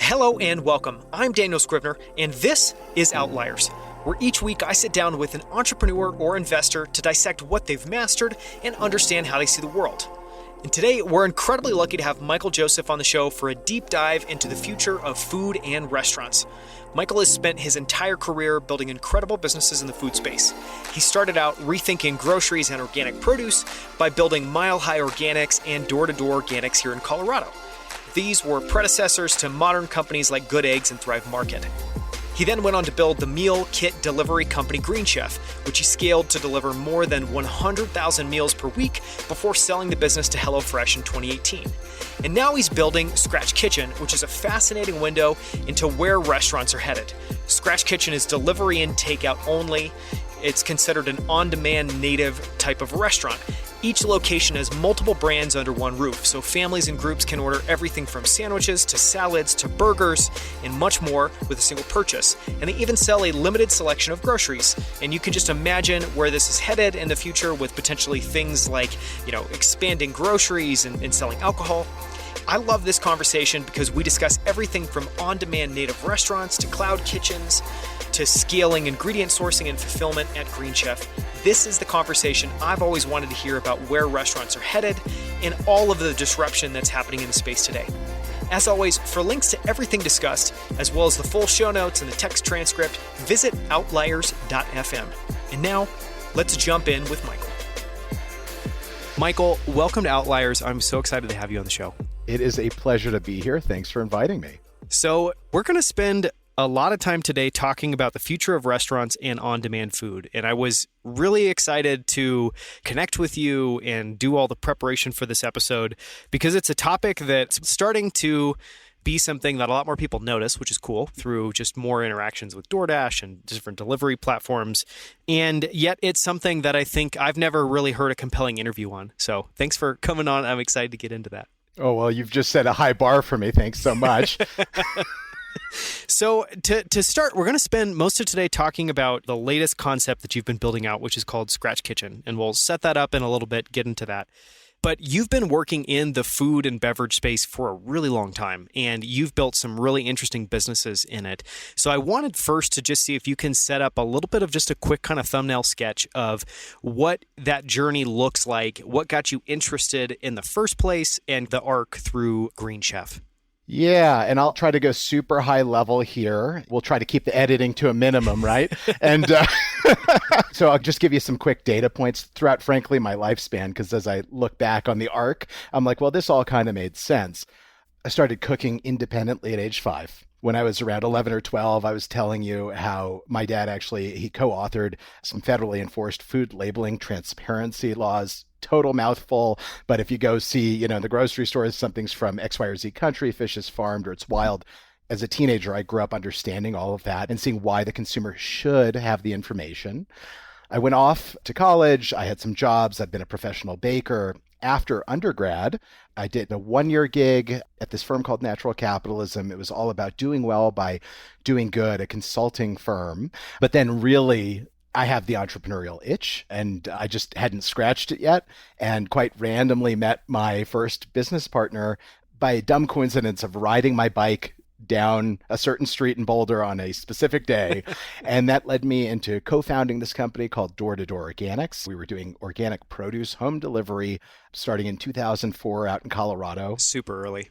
Hello and welcome. I'm Daniel Scrivner, and this is Outliers, where each week I sit down with an entrepreneur or investor to dissect what they've mastered and understand how they see the world. And today, we're incredibly lucky to have Michael Joseph on the show for a deep dive into the future of food and restaurants. Michael has spent his entire career building incredible businesses in the food space. He started out rethinking groceries and organic produce by building Mile High Organics and door-to-door organics here in Colorado. These were predecessors to modern companies like Good Eggs and Thrive Market. He then went on to build the meal kit delivery company Green Chef, which he scaled to deliver more than 100,000 meals per week before selling the business to HelloFresh in 2018. And now he's building Scratch Kitchen, which is a fascinating window into where restaurants are headed. Scratch Kitchen is delivery and takeout only. It's considered an on-demand native type of restaurant. Each location has multiple brands under one roof, so families and groups can order everything from sandwiches to salads to burgers and much more with a single purchase. And they even sell a limited selection of groceries. And you can just imagine where this is headed in the future with potentially things like, expanding groceries and selling alcohol. I love this conversation because we discuss everything from on-demand native restaurants to cloud kitchens to scaling ingredient sourcing and fulfillment at Green Chef. This is the conversation I've always wanted to hear about where restaurants are headed and all of the disruption that's happening in the space today. As always, for links to everything discussed, as well as the full show notes and the text transcript, visit outliers.fm. And now, let's jump in with Michael. Michael, welcome to Outliers. I'm so excited to have you on the show. It is a pleasure to be here. Thanks for inviting me. So we're going to spend a lot of time today talking about the future of restaurants and on-demand food. And I was really excited to connect with you and do all the preparation for this episode because it's a topic that's starting to be something that a lot more people notice, which is cool, through just more interactions with DoorDash and different delivery platforms. And yet it's something that I think I've never really heard a compelling interview on. So thanks for coming on. I'm excited to get into that. Oh, well, you've just set a high bar for me. Thanks so much. So to start, we're going to spend most of today talking about the latest concept that you've been building out, which is called Scratch Kitchen. And we'll set that up in a little bit, get into that. But you've been working in the food and beverage space for a really long time, and you've built some really interesting businesses in it. So I wanted first to just see if you can set up a little bit of just a quick kind of thumbnail sketch of what that journey looks like, what got you interested in the first place, and the arc through Green Chef. Yeah, and I'll try to go super high level here. We'll try to keep the editing to a minimum, right? And so I'll just give you some quick data points throughout, frankly, my lifespan, because as I look back on the arc, I'm like, well, this all kind of made sense. I started cooking independently at age 5. When I was around 11 or 12, I was telling you how my dad he co-authored some federally enforced food labeling transparency laws. Total mouthful, but if you go see, in the grocery stores, something's from X, Y, or Z country, fish is farmed, or it's wild. As a teenager, I grew up understanding all of that and seeing why the consumer should have the information. I went off to college. I had some jobs. I've been a professional baker. After undergrad, I did a 1-year gig at this firm called Natural Capitalism. It was all about doing well by doing good, a consulting firm. But then really, I have the entrepreneurial itch, and I just hadn't scratched it yet, and quite randomly met my first business partner by a dumb coincidence of riding my bike down a certain street in Boulder on a specific day. And that led me into co-founding this company called Door-to-Door Organics. We were doing organic produce home delivery starting in 2004 out in Colorado. Super early.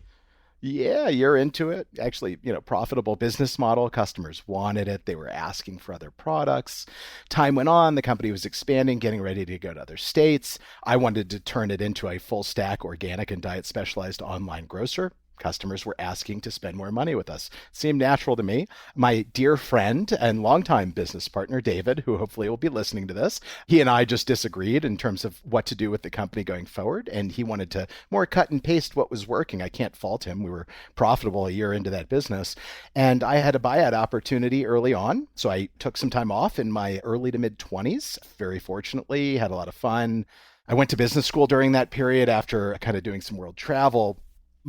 Yeah, you're into it. Actually, profitable business model. Customers wanted it. They were asking for other products. Time went on. The company was expanding, getting ready to go to other states. I wanted to turn it into a full stack organic and diet specialized online grocer. Customers were asking to spend more money with us. Seemed natural to me. My dear friend and longtime business partner, David, who hopefully will be listening to this, he and I just disagreed in terms of what to do with the company going forward. And he wanted to more cut and paste what was working. I can't fault him. We were profitable a year into that business. And I had a buyout opportunity early on. So I took some time off in my early to mid 20s. Very fortunately, had a lot of fun. I went to business school during that period after kind of doing some world travel,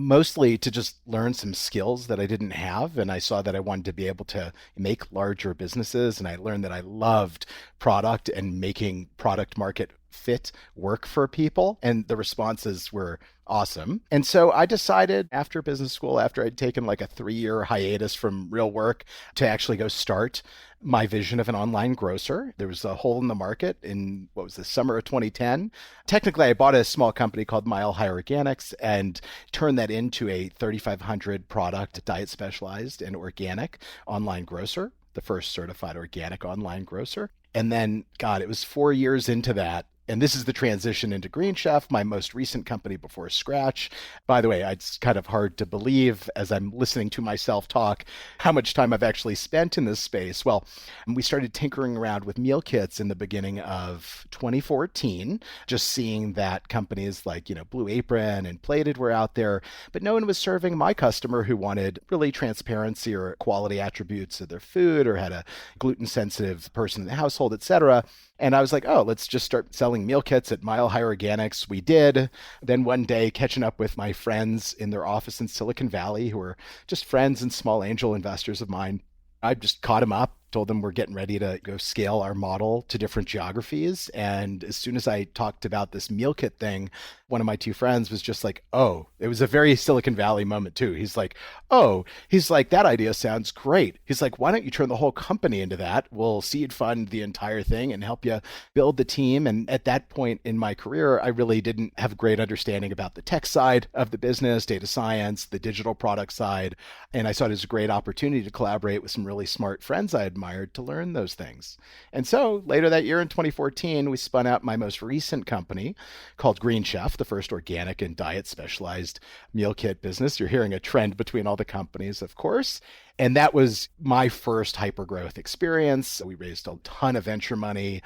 mostly to just learn some skills that I didn't have. And I saw that I wanted to be able to make larger businesses. And I learned that I loved product and making product market fit work for people? And the responses were awesome. And so I decided after business school, after I'd taken like a 3-year hiatus from real work, to actually go start my vision of an online grocer. There was a hole in the market in what was the summer of 2010. Technically, I bought a small company called Mile High Organics and turned that into a 3,500 product diet specialized and organic online grocer, the first certified organic online grocer. And then, God, it was 4 years into that. And this is the transition into Green Chef, my most recent company before Scratch. By the way, it's kind of hard to believe as I'm listening to myself talk how much time I've actually spent in this space. Well, we started tinkering around with meal kits in the beginning of 2014, just seeing that companies like, Blue Apron and Plated were out there, but no one was serving my customer who wanted really transparency or quality attributes of their food or had a gluten-sensitive person in the household, etc. And I was like, oh, let's just start selling meal kits at Mile High Organics. We did. Then one day, catching up with my friends in their office in Silicon Valley, who were just friends and small angel investors of mine, I just caught them up, told them we're getting ready to go scale our model to different geographies. And as soon as I talked about this meal kit thing, one of my two friends was just like, oh, it was a very Silicon Valley moment too. He's like, that idea sounds great. He's like, why don't you turn the whole company into that? We'll seed fund the entire thing and help you build the team. And at that point in my career, I really didn't have a great understanding about the tech side of the business, data science, the digital product side. And I saw it as a great opportunity to collaborate with some really smart friends I admired to learn those things. And so later that year in 2014, we spun out my most recent company called Green Chef, the first organic and diet specialized meal kit business. You're hearing a trend between all the companies, of course. And that was my first hypergrowth experience. We raised a ton of venture money.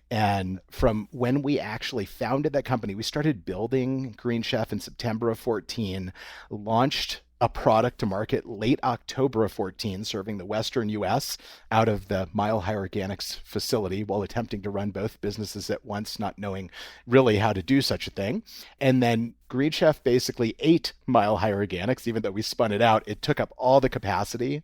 And from when we actually founded that company, we started building Green Chef in September of 14, launched a product to market late October of 14, serving the Western US out of the Mile High Organics facility while attempting to run both businesses at once, not knowing really how to do such a thing. And then Green Chef basically ate Mile High Organics, even though we spun it out. It took up all the capacity.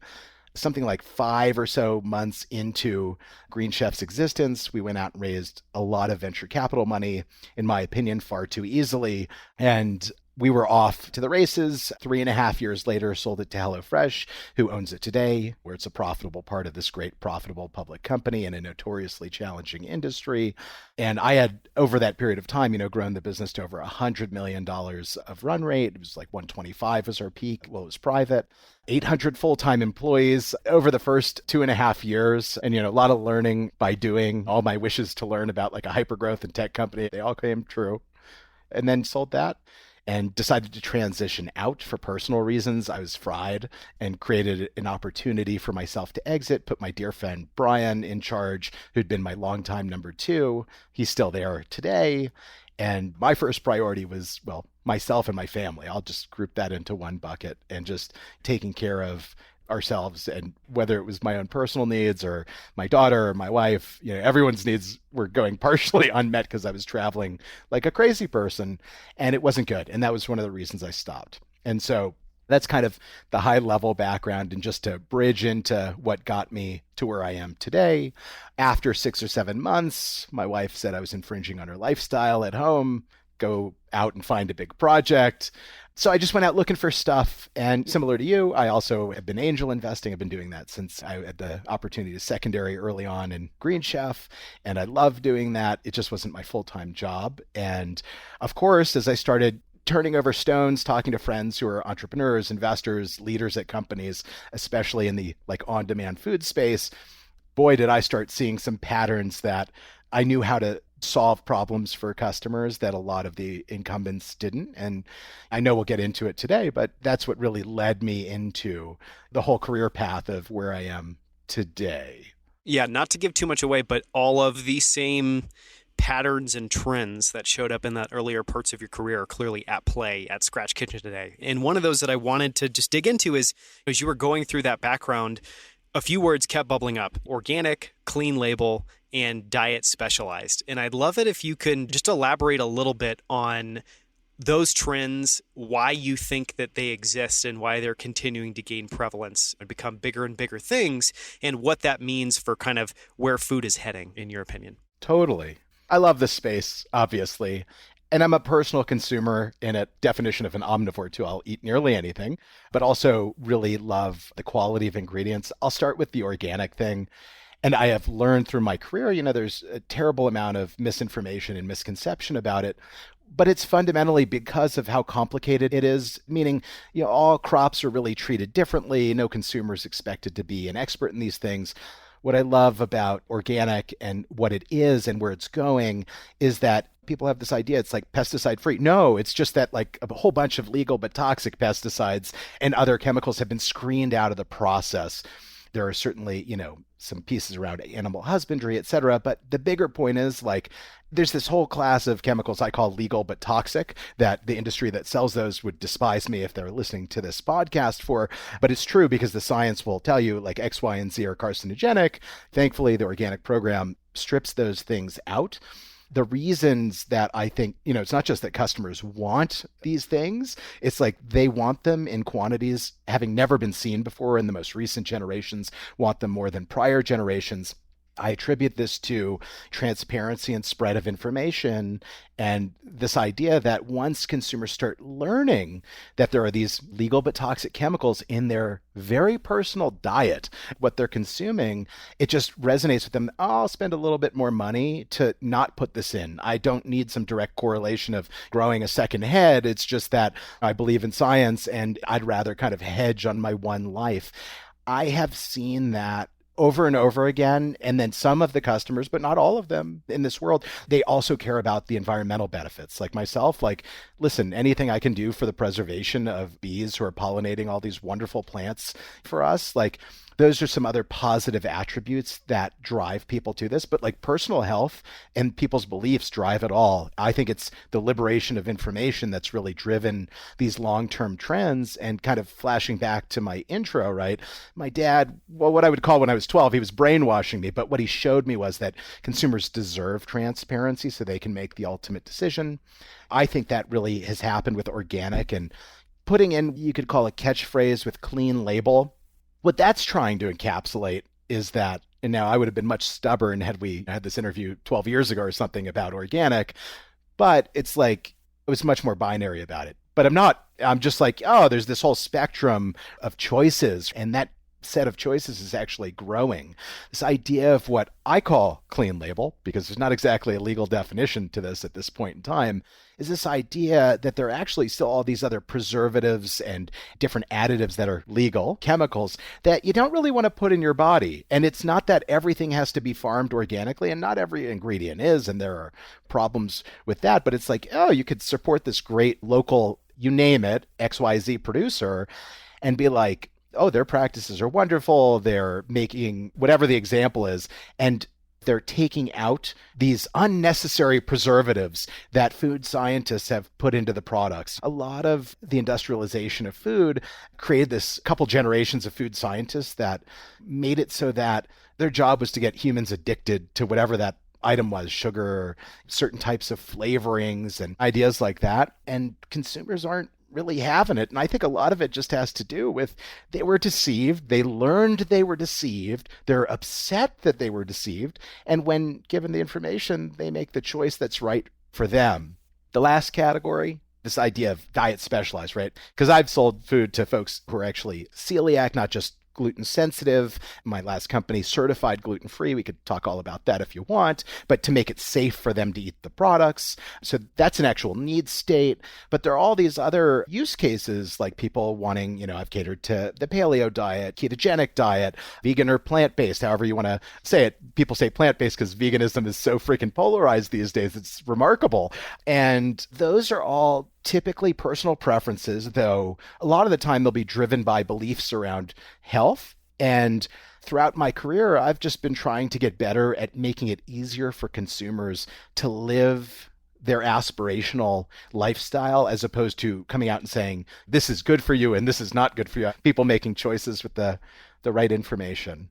Something like 5 or so months into Green Chef's existence, we went out and raised a lot of venture capital money, in my opinion, far too easily. And we were off to the races. 3.5 years later, sold it to HelloFresh, who owns it today, where it's a profitable part of this great profitable public company in a notoriously challenging industry. And I had, over that period of time, grown the business to over $100 million of run rate. It was like 125 was our peak. Well, it was private. 800 full-time employees over the first 2.5 years. And, a lot of learning by doing. All my wishes to learn about like a hypergrowth and tech company, they all came true. And then sold that and decided to transition out for personal reasons. I was fried and created an opportunity for myself to exit, put my dear friend Brian in charge, who'd been my longtime number 2. He's still there today. And my first priority was, myself and my family. I'll just group that into one bucket and just taking care of ourselves, and whether it was my own personal needs or my daughter or my wife, everyone's needs were going partially unmet because I was traveling like a crazy person, and it wasn't good. And that was one of the reasons I stopped. And so that's kind of the high level background. And just to bridge into what got me to where I am today, after 6 or 7 months, my wife said I was infringing on her lifestyle at home, go out and find a big project. So I just went out looking for stuff. And similar to you, I also have been angel investing. I've been doing that since I had the opportunity to secondary early on in Green Chef. And I love doing that. It just wasn't my full-time job. And of course, as I started turning over stones, talking to friends who are entrepreneurs, investors, leaders at companies, especially in the like on-demand food space, boy, did I start seeing some patterns that I knew how to solve problems for customers that a lot of the incumbents didn't. And I know we'll get into it today, but that's what really led me into the whole career path of where I am today. Yeah, not to give too much away, but all of the same patterns and trends that showed up in that earlier parts of your career are clearly at play at Scratch Kitchen today. And one of those that I wanted to just dig into is, as you were going through that background, a few words kept bubbling up: organic, clean label, and diet specialized. And I'd love it if you can just elaborate a little bit on those trends, why you think that they exist and why they're continuing to gain prevalence and become bigger and bigger things, and what that means for kind of where food is heading, in your opinion. Totally. I love this space, obviously. And I'm a personal consumer in a definition of an omnivore too. I'll eat nearly anything, but also really love the quality of ingredients. I'll start with the organic thing. And I have learned through my career, there's a terrible amount of misinformation and misconception about it. But it's fundamentally because of how complicated it is, meaning, all crops are really treated differently. No consumer is expected to be an expert in these things. What I love about organic and what it is and where it's going is that people have this idea it's like pesticide free. No, it's just that like a whole bunch of legal but toxic pesticides and other chemicals have been screened out of the process. There are certainly, some pieces around animal husbandry, et cetera. But the bigger point is like, there's this whole class of chemicals I call legal but toxic that the industry that sells those would despise me if they're listening to this podcast for. But it's true because the science will tell you like X, Y, and Z are carcinogenic. Thankfully, the organic program strips those things out. The reasons that I think, it's not just that customers want these things, it's like they want them in quantities having never been seen before, and the most recent generations want them more than prior generations. I attribute this to transparency and spread of information and this idea that once consumers start learning that there are these legal but toxic chemicals in their very personal diet, what they're consuming, it just resonates with them. Oh, I'll spend a little bit more money to not put this in. I don't need some direct correlation of growing a second head. It's just that I believe in science and I'd rather kind of hedge on my one life. I have seen that over and over again. And then some of the customers, but not all of them in this world, they also care about the environmental benefits. Like myself, like, listen, anything I can do for the preservation of bees who are pollinating all these wonderful plants for us, like those are some other positive attributes that drive people to this. But like personal health and people's beliefs drive it all. I think it's the liberation of information that's really driven these long-term trends. And kind of flashing back to my intro, right? My dad, well, what I would call when I was 12, he was brainwashing me. But what he showed me was that consumers deserve transparency so they can make the ultimate decision. I think that really has happened with organic and putting in, you could call a catchphrase with clean label. What that's trying to encapsulate is that, and now I would have been much stubborn had we had this interview 12 years ago or something about organic, but it's like, it was much more binary about it. But I'm just like, oh, there's this whole spectrum of choices, and that set of choices is actually growing. This idea of what I call clean label, because there's not exactly a legal definition to this at this point in time, is this idea that there are actually still all these other preservatives and different additives that are legal, chemicals, that you don't really want to put in your body. And it's not that everything has to be farmed organically, and not every ingredient is, and there are problems with that, but it's like, oh, you could support this great local, you name it, XYZ producer, and be like, oh, their practices are wonderful. They're making whatever the example is. And they're taking out these unnecessary preservatives that food scientists have put into the products. A lot of the industrialization of food created this couple generations of food scientists that made it so that their job was to get humans addicted to whatever that item was, sugar, certain types of flavorings and ideas like that. And consumers aren't really having it. And I think a lot of it just has to do with they were deceived. They learned they were deceived. They're upset that they were deceived. And when given the information, they make the choice that's right for them. The last category, this idea of diet specialized, right? Because I've sold food to folks who are actually celiac, not just gluten sensitive. My last company certified gluten-free. We could talk all about that if you want, but to make it safe for them to eat the products. So that's an actual need state. But there are all these other use cases like people wanting, I've catered to the paleo diet, ketogenic diet, vegan or plant-based, however you want to say it. People say plant-based because veganism is so freaking polarized these days. It's remarkable. And those are all typically personal preferences, though a lot of the time they'll be driven by beliefs around health. And throughout my career, I've just been trying to get better at making it easier for consumers to live their aspirational lifestyle, as opposed to coming out and saying, this is good for you and this is not good for you. People making choices with the right information.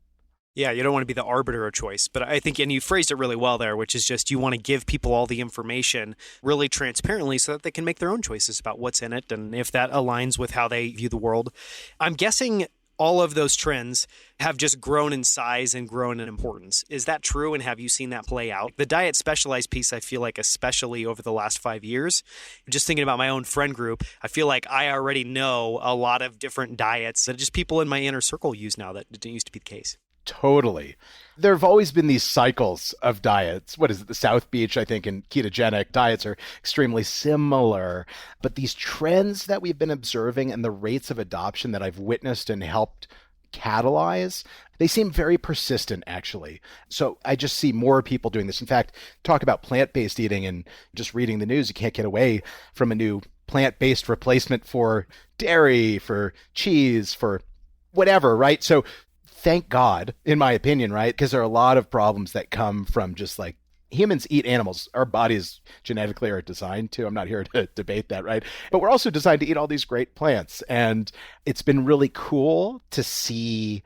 Yeah, you don't want to be the arbiter of choice. But I think, and you phrased it really well there, which is just you want to give people all the information really transparently so that they can make their own choices about what's in it and if that aligns with how they view the world. I'm guessing all of those trends have just grown in size and grown in importance. Is that true? And have you seen that play out? The diet specialized piece, I feel like, especially over the last 5 years, just thinking about my own friend group, I feel like I already know a lot of different diets that just people in my inner circle use now that didn't used to be the case. Totally. There have always been these cycles of diets. What is it? The South Beach, I think, and ketogenic diets are extremely similar. But these trends that we've been observing and the rates of adoption that I've witnessed and helped catalyze, they seem very persistent, actually. So I just see more people doing this. In fact, talk about plant-based eating and just reading the news, you can't get away from a new plant-based replacement for dairy, for cheese, for whatever, right? So thank God, in my opinion, right? Because there are a lot of problems that come from just like humans eat animals. Our bodies genetically are designed to. I'm not here to debate that, right? But we're also designed to eat all these great plants. And it's been really cool to see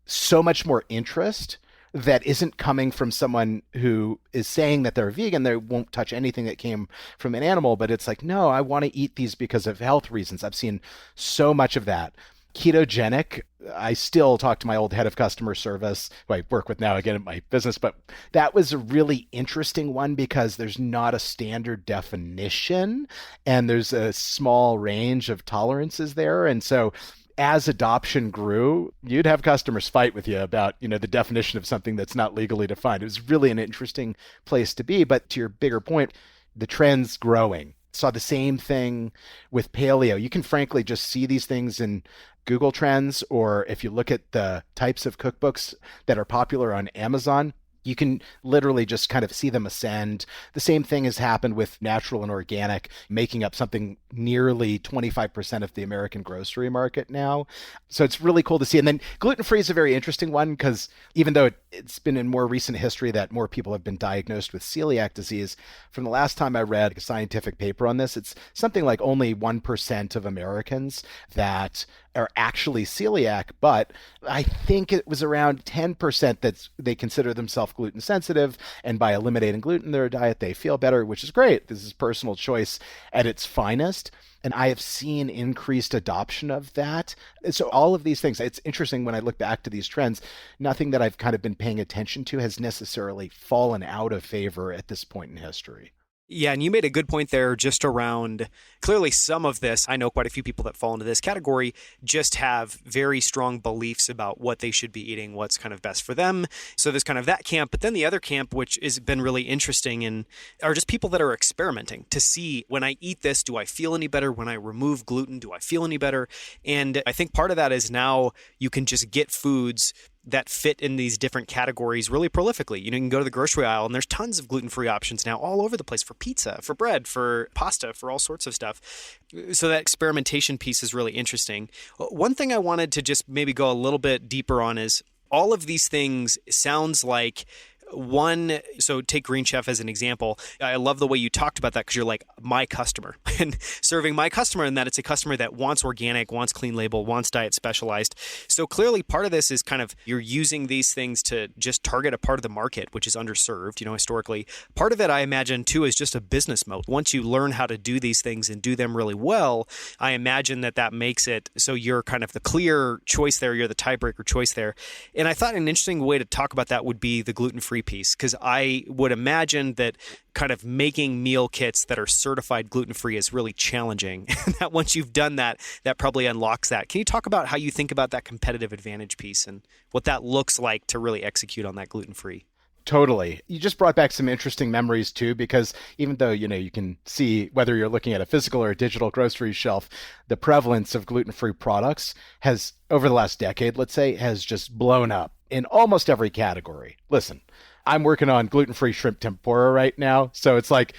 so much more interest that isn't coming from someone who is saying that they're vegan. They won't touch anything that came from an animal, but it's like, no, I want to eat these because of health reasons. I've seen so much of that. Ketogenic, I still talk to my old head of customer service, who I work with now again at my business, but that was a really interesting one because there's not a standard definition and there's a small range of tolerances there. And so as adoption grew, you'd have customers fight with you about, the definition of something that's not legally defined. It was really an interesting place to be. But to your bigger point, the trend's growing. Saw the same thing with paleo. You can frankly just see these things in Google Trends, or if you look at the types of cookbooks that are popular on Amazon, you can literally just kind of see them ascend. The same thing has happened with natural and organic, making up something nearly 25% of the American grocery market now. So it's really cool to see. And then gluten-free is a very interesting one because even though it's been in more recent history that more people have been diagnosed with celiac disease, from the last time I read a scientific paper on this, it's something like only 1% of Americans that are actually celiac, but I think it was around 10% that they consider themselves gluten sensitive, and by eliminating gluten in their diet, they feel better, which is great. This is personal choice at its finest. And I have seen increased adoption of that. So all of these things, it's interesting when I look back to these trends, nothing that I've kind of been paying attention to has necessarily fallen out of favor at this point in history. Yeah, and you made a good point there just around clearly some of this. I know quite a few people that fall into this category just have very strong beliefs about what they should be eating, what's kind of best for them. So there's kind of that camp. But then the other camp, which has been really interesting, and are just people that are experimenting to see, when I eat this, do I feel any better? When I remove gluten, do I feel any better? And I think part of that is now you can just get foods that fit in these different categories really prolifically. You can go to the grocery aisle and there's tons of gluten-free options now all over the place for pizza, for bread, for pasta, for all sorts of stuff. So that experimentation piece is really interesting. One thing I wanted to just maybe go a little bit deeper on is all of these things sounds like one. So take Green Chef as an example. I love the way you talked about that because you're like my customer and serving my customer, and that it's a customer that wants organic, wants clean label, wants diet specialized. So clearly part of this is kind of you're using these things to just target a part of the market, which is underserved, historically. Part of it, I imagine too, is just a business moat. Once you learn how to do these things and do them really well, I imagine that makes it so you're kind of the clear choice there. You're the tiebreaker choice there. And I thought an interesting way to talk about that would be the gluten-free piece, because I would imagine that kind of making meal kits that are certified gluten-free is really challenging. And that once you've done that, that probably unlocks that. Can you talk about how you think about that competitive advantage piece and what that looks like to really execute on that gluten-free? Totally. You just brought back some interesting memories too, because even though, you can see whether you're looking at a physical or a digital grocery shelf, the prevalence of gluten-free products has, over the last decade, let's say, has just blown up in almost every category. Listen, I'm working on gluten-free shrimp tempura right now. So it's like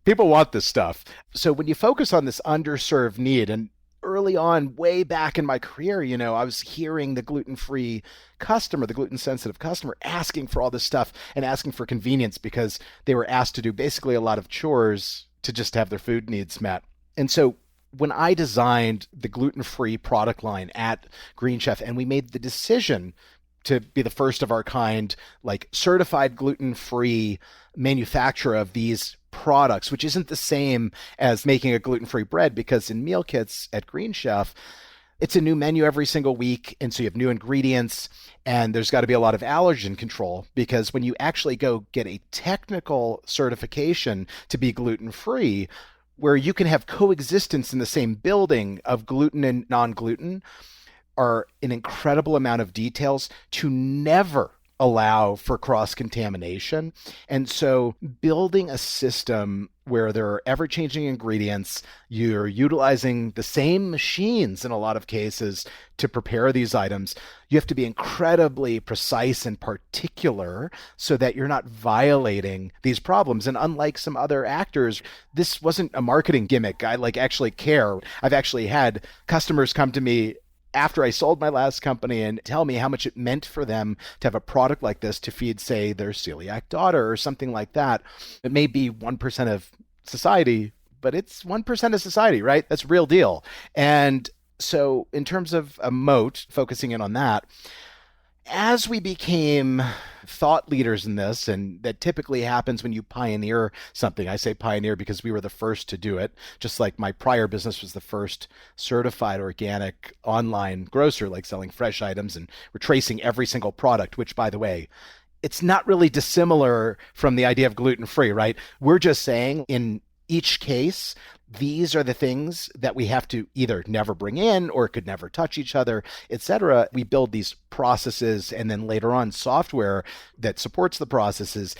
people want this stuff. So when you focus on this underserved need, and early on, way back in my career, I was hearing the gluten-free customer, the gluten-sensitive customer, asking for all this stuff and asking for convenience because they were asked to do basically a lot of chores to just have their food needs met. And so when I designed the gluten-free product line at Green Chef, and we made the decision to be the first of our kind, like certified gluten-free manufacturer of these products, which isn't the same as making a gluten-free bread, because in meal kits at Green Chef, it's a new menu every single week. And so you have new ingredients, and there's got to be a lot of allergen control, because when you actually go get a technical certification to be gluten-free, where you can have coexistence in the same building of gluten and non-gluten, are an incredible amount of details to never allow for cross-contamination. And so building a system where there are ever-changing ingredients, you're utilizing the same machines in a lot of cases to prepare these items. You have to be incredibly precise and particular so that you're not violating these problems. And unlike some other actors, this wasn't a marketing gimmick. I actually care. I've actually had customers come to me after I sold my last company and tell me how much it meant for them to have a product like this to feed, say, their celiac daughter or something like that. It may be 1% of society, but it's 1% of society, right? That's a real deal. And so in terms of a moat, focusing in on that, as we became thought leaders in this, and that typically happens when you pioneer something. I say pioneer because we were the first to do it, just like my prior business was the first certified organic online grocer, like selling fresh items, and we're tracing every single product, which, by the way, it's not really dissimilar from the idea of gluten-free, right? We're just saying in each case, these are the things that we have to either never bring in or could never touch each other, etc. We build these processes and then later on software that supports the processes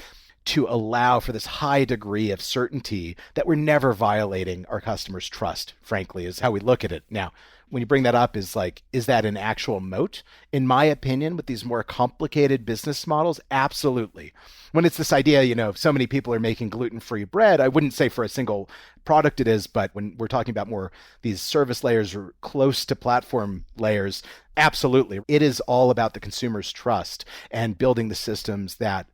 to allow for this high degree of certainty that we're never violating our customers' trust, frankly, is how we look at it. Now, when you bring that up, is that an actual moat? In my opinion, with these more complicated business models, absolutely. When it's this idea, so many people are making gluten-free bread, I wouldn't say for a single product it is, but when we're talking about more these service layers or close to platform layers, absolutely. It is all about the consumer's trust and building the systems that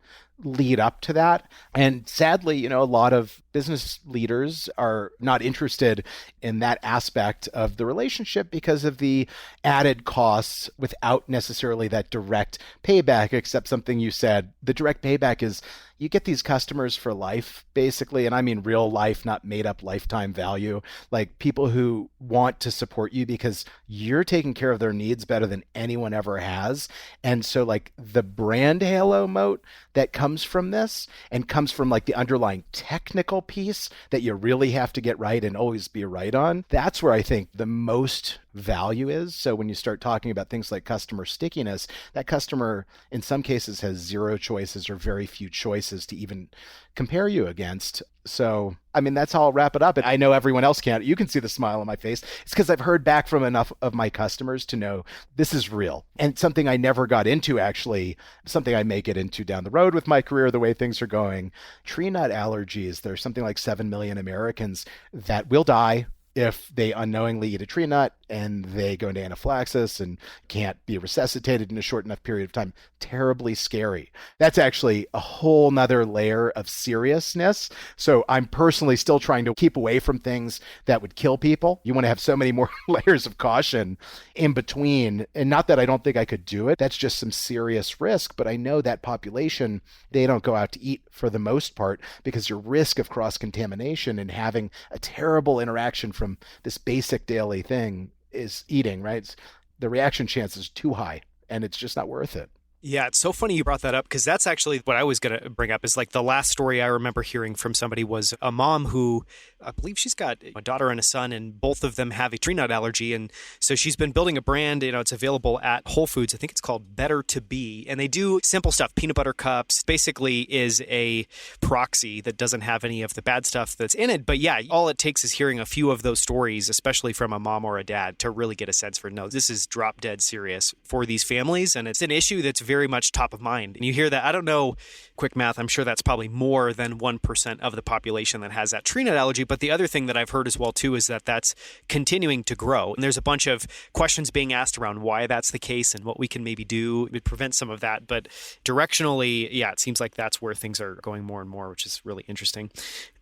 lead up to that. And sadly, a lot of business leaders are not interested in that aspect of the relationship because of the added costs without necessarily that direct payback, except something you said. The direct payback is you get these customers for life, basically. And I mean real life, not made up lifetime value, like people who want to support you because you're taking care of their needs better than anyone ever has. And so the brand halo moat that comes from this and comes from the underlying technical piece that you really have to get right and always be right on, that's where I think the most value is. So when you start talking about things like customer stickiness, that customer in some cases has zero choices or very few choices to even compare you against. So, that's how I'll wrap it up. And I know everyone else can't. You can see the smile on my face. It's because I've heard back from enough of my customers to know this is real. And something I never got into, actually, something I may get into down the road with my career, the way things are going. Tree nut allergies. There's something like 7 million Americans that will die if they unknowingly eat a tree nut and they go into anaphylaxis and can't be resuscitated in a short enough period of time. Terribly scary. That's actually a whole nother layer of seriousness. So I'm personally still trying to keep away from things that would kill people. You want to have so many more layers of caution in between. And not that I don't think I could do it. That's just some serious risk. But I know that population, they don't go out to eat for the most part because your risk of cross-contamination and having a terrible interaction from this basic daily thing is eating, right? The reaction chance is too high and it's just not worth it. Yeah, it's so funny you brought that up because that's actually what I was going to bring up is the last story I remember hearing from somebody was a mom who I believe she's got a daughter and a son and both of them have a tree nut allergy. And so she's been building a brand, it's available at Whole Foods. I think it's called Better to Be. And they do simple stuff, peanut butter cups, basically is a proxy that doesn't have any of the bad stuff that's in it. But yeah, all it takes is hearing a few of those stories, especially from a mom or a dad, to really get a sense for, no, this is drop dead serious for these families. And it's an issue that's very much top of mind. And you hear that, I don't know, quick math, I'm sure that's probably more than 1% of the population that has that tree nut allergy. But the other thing that I've heard as well, too, is that that's continuing to grow. And there's a bunch of questions being asked around why that's the case and what we can maybe do to prevent some of that. But directionally, yeah, it seems like that's where things are going more and more, which is really interesting.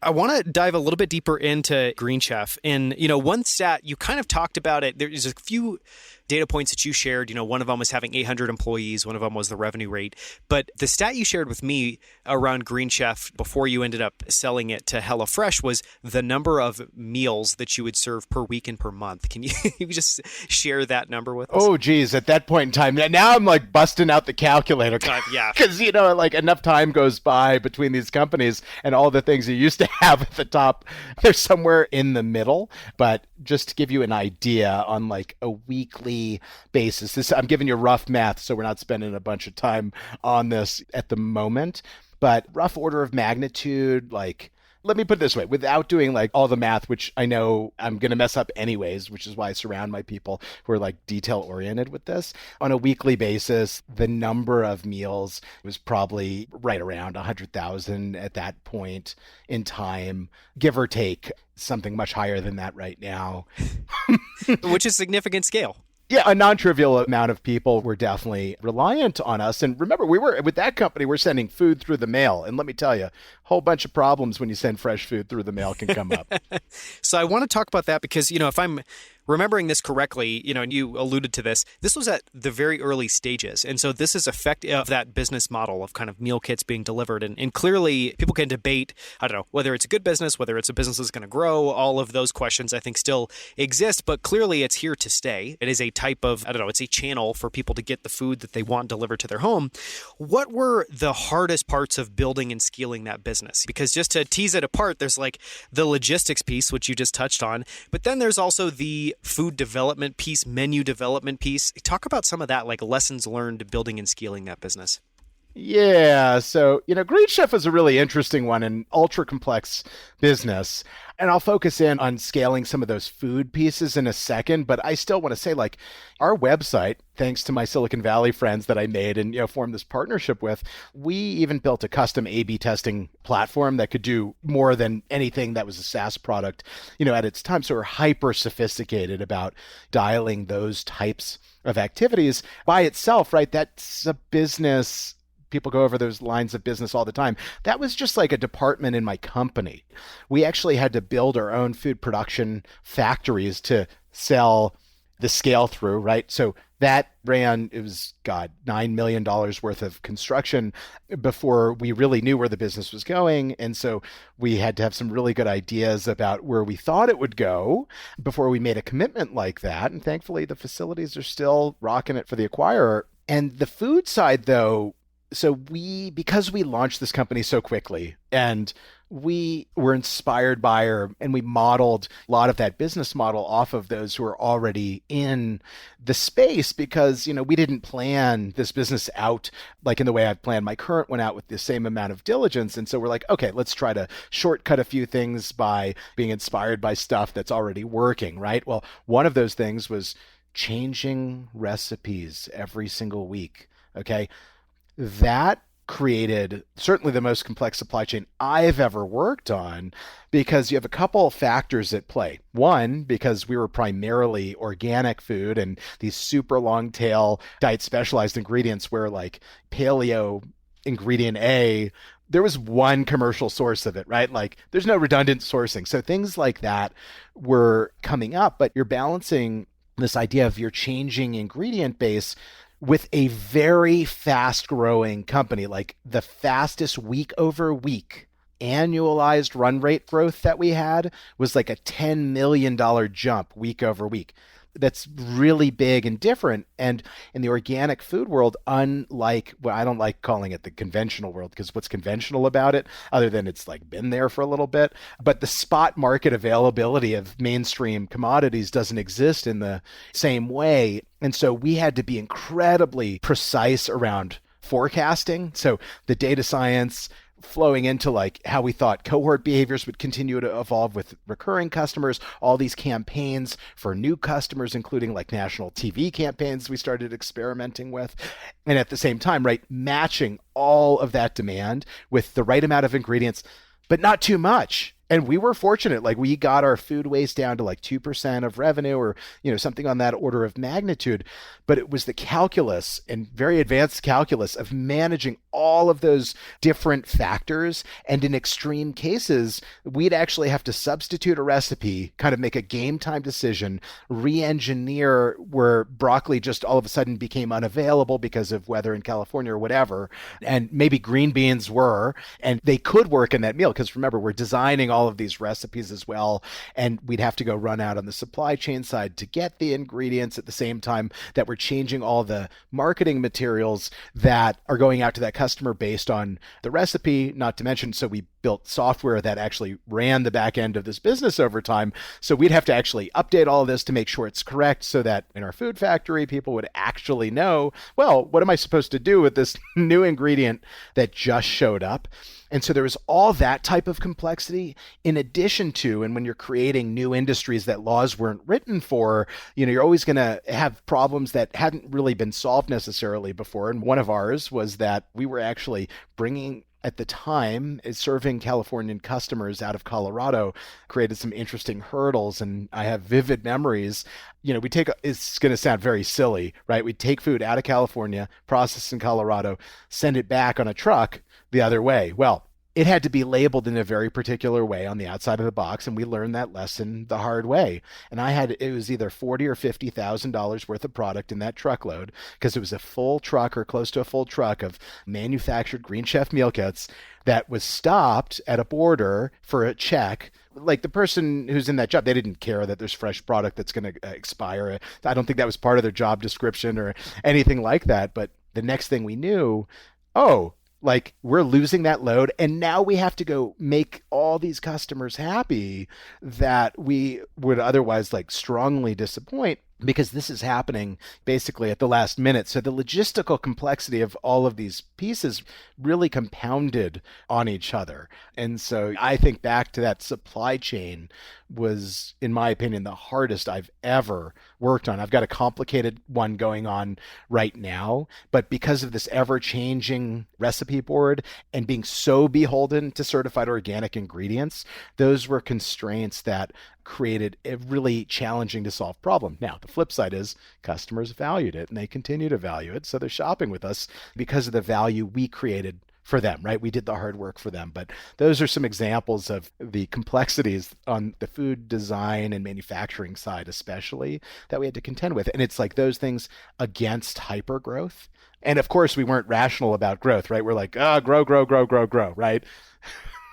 I want to dive a little bit deeper into Green Chef. And, one stat, you kind of talked about it. There's a few data points that you shared, one of them was having 800 employees, one of them was the revenue rate. But the stat you shared with me around Green Chef before you ended up selling it to HelloFresh was the number of meals that you would serve per week and per month. Can you, you just share that number with us? Oh, geez. At that point in time, now I'm like busting out the calculator. Yeah. Because, like enough time goes by between these companies and all the things you used to have at the top, they're somewhere in the middle. But just to give you an idea on like a weekly basis, I'm giving you rough math, so we're not spending a bunch of time on this at the moment. But rough order of magnitude, like, let me put it this way, without doing like all the math, which I know I'm going to mess up anyways, which is why I surround my people who are like detail oriented with this. On a weekly basis, the number of meals was probably right around 100,000 at that point in time, give or take, something much higher than that right now. Which is significant scale. Yeah, a non-trivial amount of people were definitely reliant on us. And remember, we were with that company, we're sending food through the mail. And let me tell you, a whole bunch of problems when you send fresh food through the mail can come up. So I want to talk about that because, if I'm remembering this correctly, and you alluded to this, this was at the very early stages. And so this is effective of that business model of kind of meal kits being delivered. And clearly people can debate, I don't know, whether it's a good business, whether it's a business that's going to grow, all of those questions I think still exist, but clearly it's here to stay. It is a type of, it's a channel for people to get the food that they want delivered to their home. What were the hardest parts of building and scaling that business? Because just to tease it apart, there's like the logistics piece, which you just touched on, but then there's also the food development piece, menu development piece. Talk about some of that, like lessons learned building and scaling that business. Yeah. So, Green Chef is a really interesting one, an ultra complex business. And I'll focus in on scaling some of those food pieces in a second. But I still want to say, like, our website, thanks to my Silicon Valley friends that I made and, formed this partnership with, we even built a custom A/B testing platform that could do more than anything that was a SaaS product, at its time. So we're hyper sophisticated about dialing those types of activities by itself, right? That's a business. People go over those lines of business all the time. That was just like a department in my company. We actually had to build our own food production factories to sell the scale through, right? So that ran, it was, $9 million worth of construction before we really knew where the business was going. And so we had to have some really good ideas about where we thought it would go before we made a commitment like that. And thankfully, the facilities are still rocking it for the acquirer. And the food side, though, so because we launched this company so quickly and we were inspired by and we modeled a lot of that business model off of those who are already in the space because, we didn't plan this business out like in the way I've planned my current one out with the same amount of diligence. And so we're like, okay, let's try to shortcut a few things by being inspired by stuff that's already working, right? Well, one of those things was changing recipes every single week. Okay. That created certainly the most complex supply chain I've ever worked on because you have a couple of factors at play. One, because we were primarily organic food and these super long tail diet specialized ingredients where like paleo ingredient A, there was one commercial source of it, right? Like there's no redundant sourcing. So things like that were coming up, but you're balancing this idea of your changing ingredient base with a very fast growing company, like the fastest week over week annualized run rate growth that we had was like a $10 million jump week over week. That's really big and different. And in the organic food world, unlike, well, I don't like calling it the conventional world because what's conventional about it, other than it's like been there for a little bit, but the spot market availability of mainstream commodities doesn't exist in the same way. And so we had to be incredibly precise around forecasting. So the data science flowing into like how we thought cohort behaviors would continue to evolve with recurring customers, all these campaigns for new customers, including like national TV campaigns we started experimenting with. And at the same time, right, matching all of that demand with the right amount of ingredients, but not too much. And we were fortunate, like we got our food waste down to like 2% of revenue or, something on that order of magnitude. But it was the calculus and very advanced calculus of managing all of those different factors. And in extreme cases, we'd actually have to substitute a recipe, kind of make a game time decision, re-engineer where broccoli just all of a sudden became unavailable because of weather in California or whatever. And maybe green beans were, and they could work in that meal. Because remember, we're designing all of these recipes as well. And we'd have to go run out on the supply chain side to get the ingredients at the same time that we're changing all the marketing materials that are going out to that customer based on the recipe, not to mention, so we built software that actually ran the back end of this business over time. So we'd have to actually update all of this to make sure it's correct so that in our food factory, people would actually know, well, what am I supposed to do with this new ingredient that just showed up? And so there was all that type of complexity in addition to, and when you're creating new industries that laws weren't written for, you're always going to have problems that hadn't really been solved necessarily before. And one of ours was that we were actually bringing at the time, serving Californian customers out of Colorado created some interesting hurdles. And I have vivid memories. It's going to sound very silly, right? We take food out of California, process in Colorado, send it back on a truck the other way. Well, it had to be labeled in a very particular way on the outside of the box, and we learned that lesson the hard way. And it was either $40,000 or $50,000 worth of product in that truckload, because it was a full truck or close to a full truck of manufactured Green Chef meal kits that was stopped at a border for a check. Like the person who's in that job, they didn't care that there's fresh product that's going to expire. I don't think that was part of their job description or anything like that. But the next thing we knew, like we're losing that load, and now we have to go make all these customers happy that we would otherwise like strongly disappoint, because this is happening basically at the last minute. So the logistical complexity of all of these pieces really compounded on each other. And so I think back to that supply chain was, in my opinion, the hardest I've ever worked on. I've got a complicated one going on right now, but because of this ever-changing recipe board and being so beholden to certified organic ingredients, those were constraints that created a really challenging to solve problem. Now, the flip side is customers valued it and they continue to value it. So they're shopping with us because of the value we created for them, right? We did the hard work for them. But those are some examples of the complexities on the food design and manufacturing side, especially, that we had to contend with. And it's like those things against hyper growth. And of course, we weren't rational about growth, right? We're like, grow, right?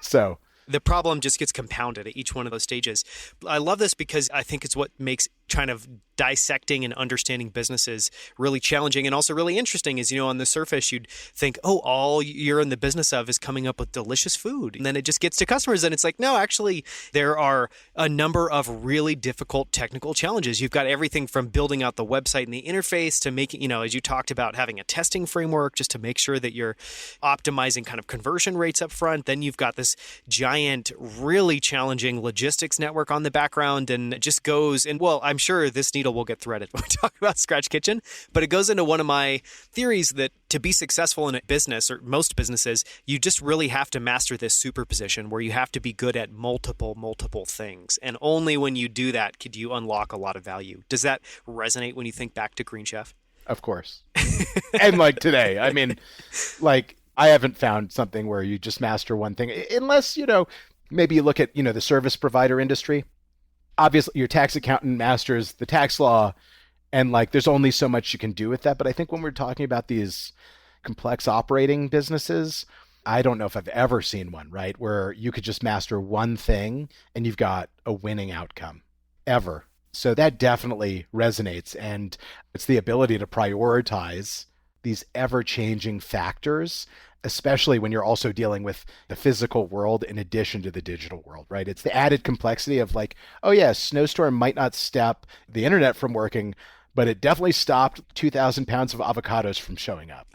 So the problem just gets compounded at each one of those stages. I love this because I think it's what makes kind of dissecting and understanding businesses really challenging and also really interesting is, on the surface, you'd think, all you're in the business of is coming up with delicious food. And then it just gets to customers and it's like, no, actually, there are a number of really difficult technical challenges. You've got everything from building out the website and the interface to making, as you talked about, having a testing framework just to make sure that you're optimizing kind of conversion rates up front. Then you've got this giant, really challenging logistics network on the background, and it just goes, and well, I'm sure this needle will get threaded when we talk about Scratch Kitchen, but it goes into one of my theories that to be successful in a business, or most businesses, you just really have to master this superposition where you have to be good at multiple things. And only when you do that could you unlock a lot of value. Does that resonate when you think back to Green Chef? Of course. And like today, I mean, like I haven't found something where you just master one thing, unless, maybe you look at, the service provider industry. Obviously, your tax accountant masters the tax law, and like there's only so much you can do with that. But I think when we're talking about these complex operating businesses, I don't know if I've ever seen one, right, where you could just master one thing and you've got a winning outcome, ever. So that definitely resonates. And it's the ability to prioritize these ever-changing factors, especially when you're also dealing with the physical world in addition to the digital world, right? It's the added complexity of like, oh yeah, snowstorm might not stop the internet from working, but it definitely stopped 2,000 pounds of avocados from showing up.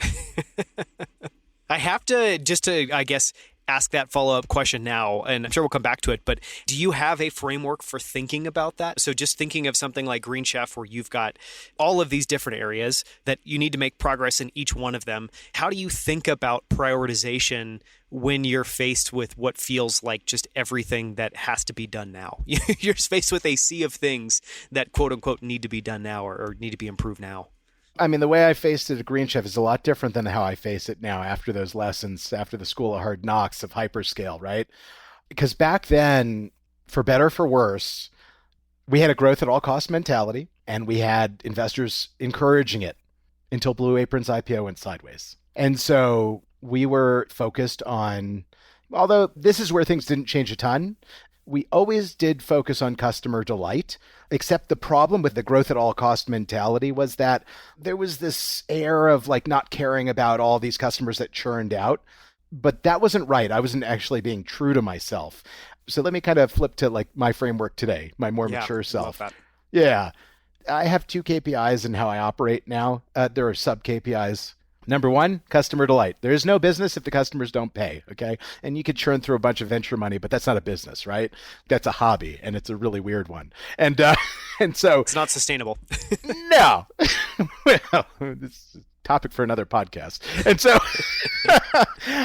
I have to, I guess, ask that follow-up question now, and I'm sure we'll come back to it, but do you have a framework for thinking about that? So just thinking of something like Green Chef, where you've got all of these different areas that you need to make progress in each one of them. How do you think about prioritization when you're faced with what feels like just everything that has to be done now? You're faced with a sea of things that quote unquote need to be done now or need to be improved now. I mean, the way I faced it at Green Chef is a lot different than how I face it now after those lessons, after the school of hard knocks of hyperscale, right? Because back then, for better or for worse, we had a growth at all cost mentality, and we had investors encouraging it until Blue Apron's IPO went sideways. And so we were focused on, although this is where things didn't change a ton, we always did focus on customer delight, except the problem with the growth at all cost mentality was that there was this air of like not caring about all these customers that churned out. But that wasn't right. I wasn't actually being true to myself. So let me kind of flip to like my framework today, my more mature self. Love that. Yeah. I have 2 KPIs in how I operate now. There are sub KPIs. Number 1, customer delight. There is no business if the customers don't pay, okay? And you could churn through a bunch of venture money, but that's not a business, right? That's a hobby, and it's a really weird one. And so... It's not sustainable. No. Well, this is a topic for another podcast. And so...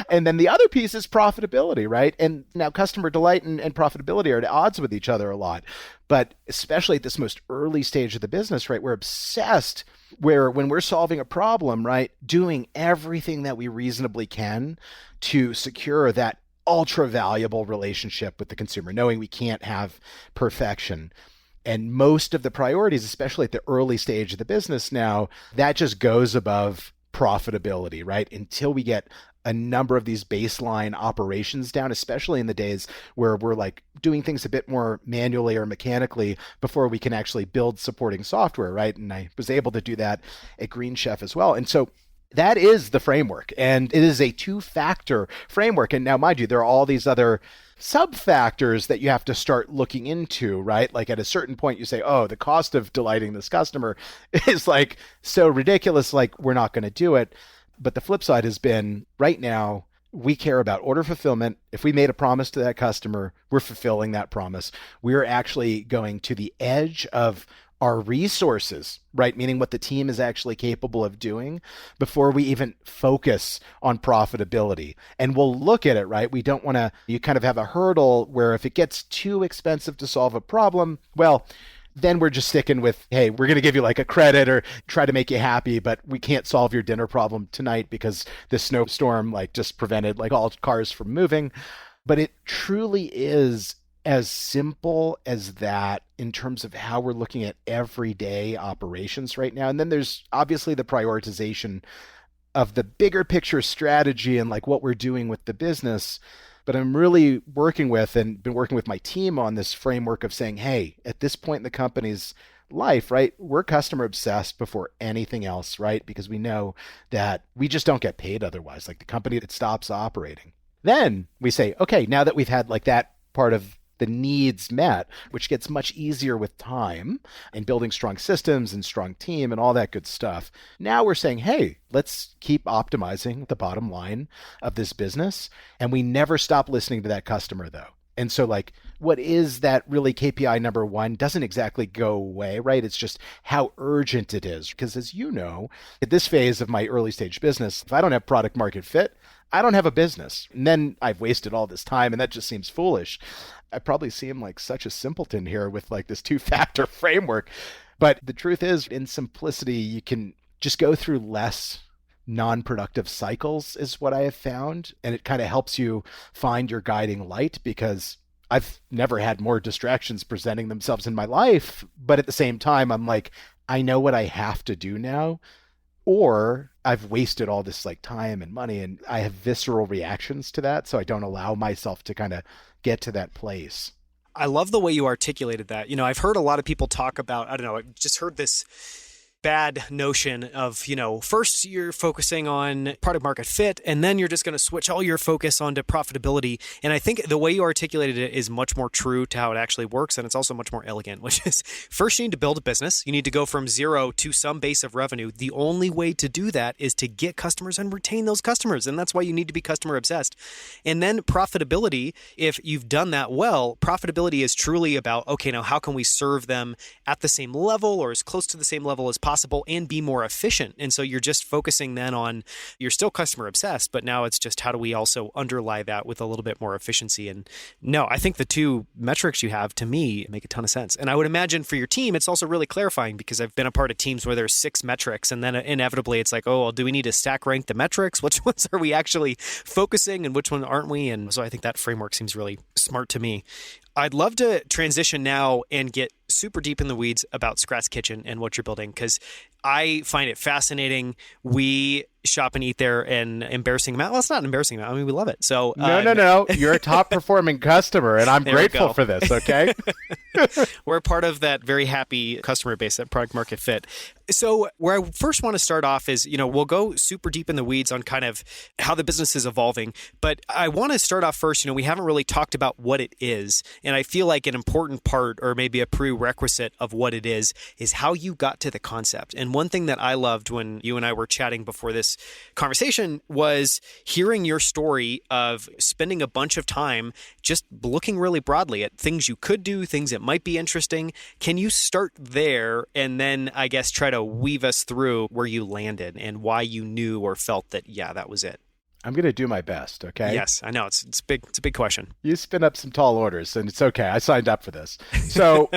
And then the other piece is profitability, right? And now customer delight and profitability are at odds with each other a lot. But especially at this most early stage of the business, right, we're obsessed where when we're solving a problem, right, doing everything that we reasonably can to secure that ultra valuable relationship with the consumer, knowing we can't have perfection. And most of the priorities, especially at the early stage of the business now, that just goes above profitability, right? Until we get a number of these baseline operations down, especially in the days where we're like doing things a bit more manually or mechanically before we can actually build supporting software, right? And I was able to do that at Green Chef as well. And so that is the framework, and it is a 2-factor framework. And now, mind you, there are all these other sub-factors that you have to start looking into, right? Like at a certain point you say, oh, the cost of delighting this customer is like so ridiculous, like we're not going to do it. But the flip side has been right now, we care about order fulfillment. If we made a promise to that customer, we're fulfilling that promise. We're actually going to the edge of our resources, right? Meaning what the team is actually capable of doing before we even focus on profitability. And we'll look at it, right? We don't want to, you kind of have a hurdle where if it gets too expensive to solve a problem, well, then we're just sticking with, hey, we're going to give you like a credit or try to make you happy, but we can't solve your dinner problem tonight because the snowstorm like just prevented like all cars from moving. But it truly is as simple as that in terms of how we're looking at everyday operations right now. And then there's obviously the prioritization of the bigger picture strategy and like what we're doing with the business. But I'm really working with and been working with my team on this framework of saying, hey, at this point in the company's life, right, we're customer obsessed before anything else, right? Because we know that we just don't get paid otherwise. Like the company that stops operating. Then we say, okay, now that we've had like that part of the needs met, which gets much easier with time and building strong systems and strong team and all that good stuff. Now we're saying, hey, let's keep optimizing the bottom line of this business. And we never stop listening to that customer though. And so like, what is that really KPI number 1 doesn't exactly go away, right? It's just how urgent it is. Because as you know, at this phase of my early stage business, if I don't have product market fit, I don't have a business. And then I've wasted all this time and that just seems foolish. I probably seem like such a simpleton here with like this 2-factor framework. But the truth is, in simplicity, you can just go through less non-productive cycles is what I have found. And it kind of helps you find your guiding light because I've never had more distractions presenting themselves in my life. But at the same time, I'm like, I know what I have to do now. Or I've wasted all this like time and money and I have visceral reactions to that. So I don't allow myself to kind of get to that place. I love the way you articulated that. You know, I've heard a lot of people talk about, I don't know, I just heard this bad notion of, first you're focusing on product market fit, and then you're just going to switch all your focus onto profitability. And I think the way you articulated it is much more true to how it actually works. And it's also much more elegant, which is first you need to build a business. You need to go from zero to some base of revenue. The only way to do that is to get customers and retain those customers. And that's why you need to be customer obsessed. And then profitability, if you've done that well, profitability is truly about, okay, now how can we serve them at the same level or as close to the same level as possible and be more efficient? And so you're just focusing then on, you're still customer obsessed, but now it's just how do we also underlie that with a little bit more efficiency? And no, I think the two metrics you have to me make a ton of sense. And I would imagine for your team, it's also really clarifying because I've been a part of teams where there's 6 metrics and then inevitably it's like, oh, well, do we need to stack rank the metrics? Which ones are we actually focusing and which ones aren't we? And so I think that framework seems really smart to me. I'd love to transition now and get super deep in the weeds about Scratch Kitchen and what you're building, because I find it fascinating. We shop and eat there, and embarrassing amount. Well, it's not an embarrassing amount. I mean, we love it. So no. You're a top performing customer, and I'm grateful for this. Okay, we're part of that very happy customer base, that product market fit. So where I first want to start off is, we'll go super deep in the weeds on kind of how the business is evolving. But I want to start off first, we haven't really talked about what it is. And I feel like an important part, or maybe a prerequisite of what it is how you got to the concept. And one thing that I loved when you and I were chatting before this conversation was hearing your story of spending a bunch of time just looking really broadly at things you could do, things that might be interesting. Can you start there and then, I guess, try to weave us through where you landed and why you knew or felt that, yeah, that was it? I'm going to do my best, okay? Yes, I know. It's big. It's a big question. You spin up some tall orders, and it's okay. I signed up for this. So,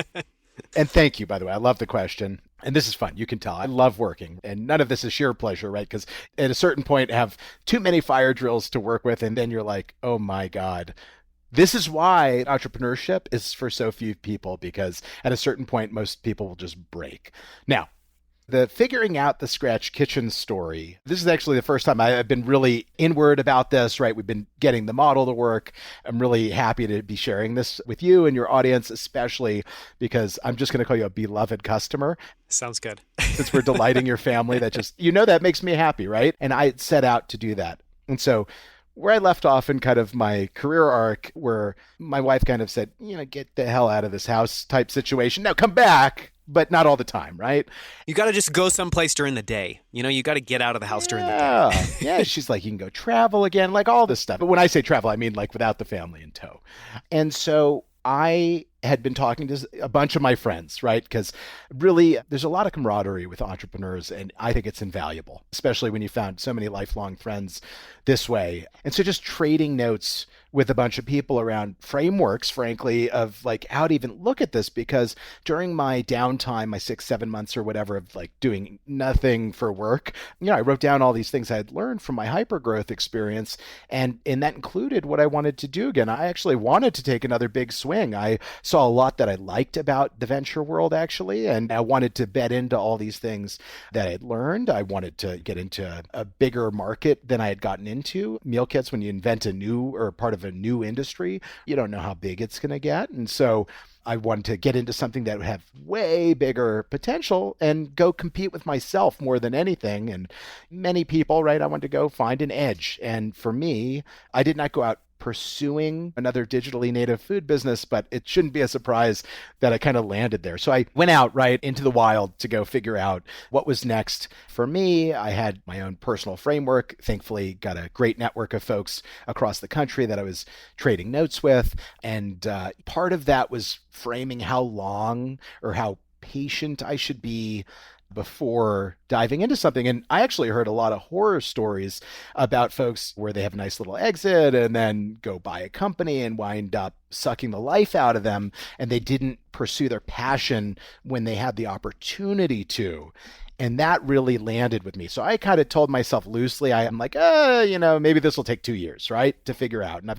and thank you, by the way. I love the question. And this is fun. You can tell. I love working. And none of this is sheer pleasure, right? Because at a certain point, have too many fire drills to work with, and then you're like, oh my God. This is why entrepreneurship is for so few people, because at a certain point, most people will just break. Now, the figuring out the Scratch Kitchen story, this is actually the first time I've been really inward about this, right? We've been getting the model to work. I'm really happy to be sharing this with you and your audience, especially because I'm just going to call you a beloved customer. Sounds good. Since we're delighting your family, that just, that makes me happy, right? And I set out to do that. And so where I left off in kind of my career arc, where my wife kind of said, get the hell out of this house type situation. Now come back, but not all the time, right? You got to just go someplace during the day. You got to get out of the house during the day. Yeah, she's like, you can go travel again, like all this stuff. But when I say travel, I mean like without the family in tow. And so I had been talking to a bunch of my friends, right? Because really, there's a lot of camaraderie with entrepreneurs, and I think it's invaluable, especially when you found so many lifelong friends this way. And so just trading notes with a bunch of people around frameworks, frankly, of like how to even look at this, because during my downtime, my 6-7 months or whatever of like doing nothing for work, I wrote down all these things I had learned from my hypergrowth experience, and that included what I wanted to do again. I actually wanted to take another big swing. I saw a lot that I liked about the venture world, actually, and I wanted to bet into all these things that I had learned. I wanted to get into a bigger market than I had gotten into. Meal kits, when you invent a new or part of a new industry, you don't know how big it's going to get. And so I wanted to get into something that would have way bigger potential and go compete with myself more than anything. And many people, right, I wanted to go find an edge. And for me, I did not go out pursuing another digitally native food business, but it shouldn't be a surprise that I kind of landed there. So I went out right into the wild to go figure out what was next for me. I had my own personal framework, thankfully got a great network of folks across the country that I was trading notes with. And part of that was framing how long or how patient I should be before diving into something. And I actually heard a lot of horror stories about folks where they have a nice little exit and then go buy a company and wind up sucking the life out of them, and they didn't pursue their passion when they had the opportunity to. And that really landed with me. So I kind of told myself loosely, I'm like, maybe this will take 2 years, right, to figure out. And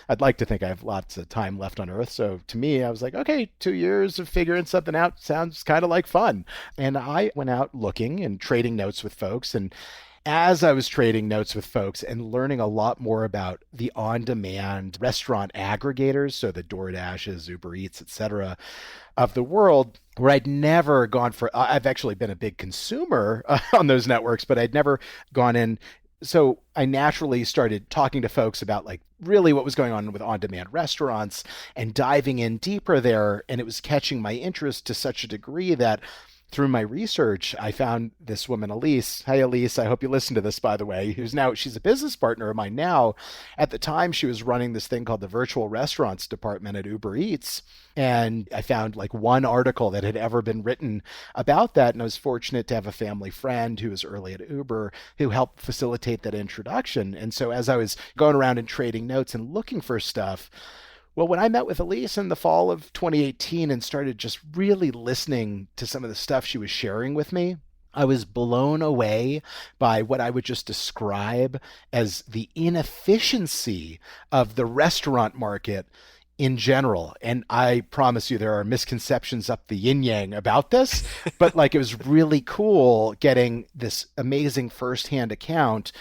I'd like to think I have lots of time left on Earth. So to me, I was like, okay, 2 years of figuring something out sounds kind of like fun. And I went out looking and trading notes with folks. And as I was trading notes with folks and learning a lot more about the on-demand restaurant aggregators, so the DoorDashes, Uber Eats, etc., of the world, where I'd never gone for, I've actually been a big consumer on those networks, but I'd never gone in. So I naturally started talking to folks about like really what was going on with on-demand restaurants and diving in deeper there. And it was catching my interest to such a degree that through my research, I found this woman, Elise. Hi, Elise. I hope you listen to this, by the way, she's a business partner of mine now. At the time, she was running this thing called the virtual restaurants department at Uber Eats. And I found like one article that had ever been written about that. And I was fortunate to have a family friend who was early at Uber who helped facilitate that introduction. And so as I was going around and trading notes and looking for stuff, well, when I met with Elise in the fall of 2018 and started just really listening to some of the stuff she was sharing with me, I was blown away by what I would just describe as the inefficiency of the restaurant market in general. And I promise you there are misconceptions up the yin yang about this, but like it was really cool getting this amazing firsthand account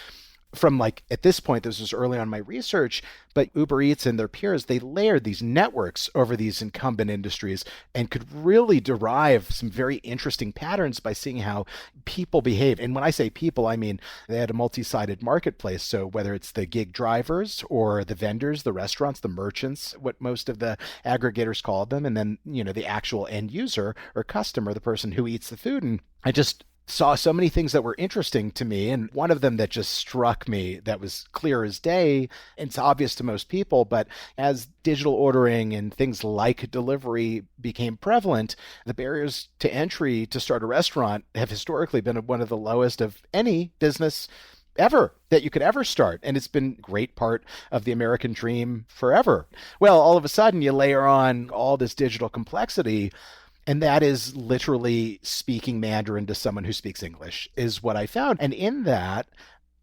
from like, at this point, this was early on in my research, but Uber Eats and their peers, they layered these networks over these incumbent industries and could really derive some very interesting patterns by seeing how people behave. And when I say people, I mean, they had a multi-sided marketplace. So whether it's the gig drivers or the vendors, the restaurants, the merchants, what most of the aggregators call them, and then, the actual end user or customer, the person who eats the food. And I just saw so many things that were interesting to me. And one of them that just struck me that was clear as day, and it's obvious to most people, but as digital ordering and things like delivery became prevalent, the barriers to entry to start a restaurant have historically been one of the lowest of any business ever that you could ever start. And it's been a great part of the American dream forever. Well, all of a sudden you layer on all this digital complexity, and that is literally speaking Mandarin to someone who speaks English is what I found. And in that,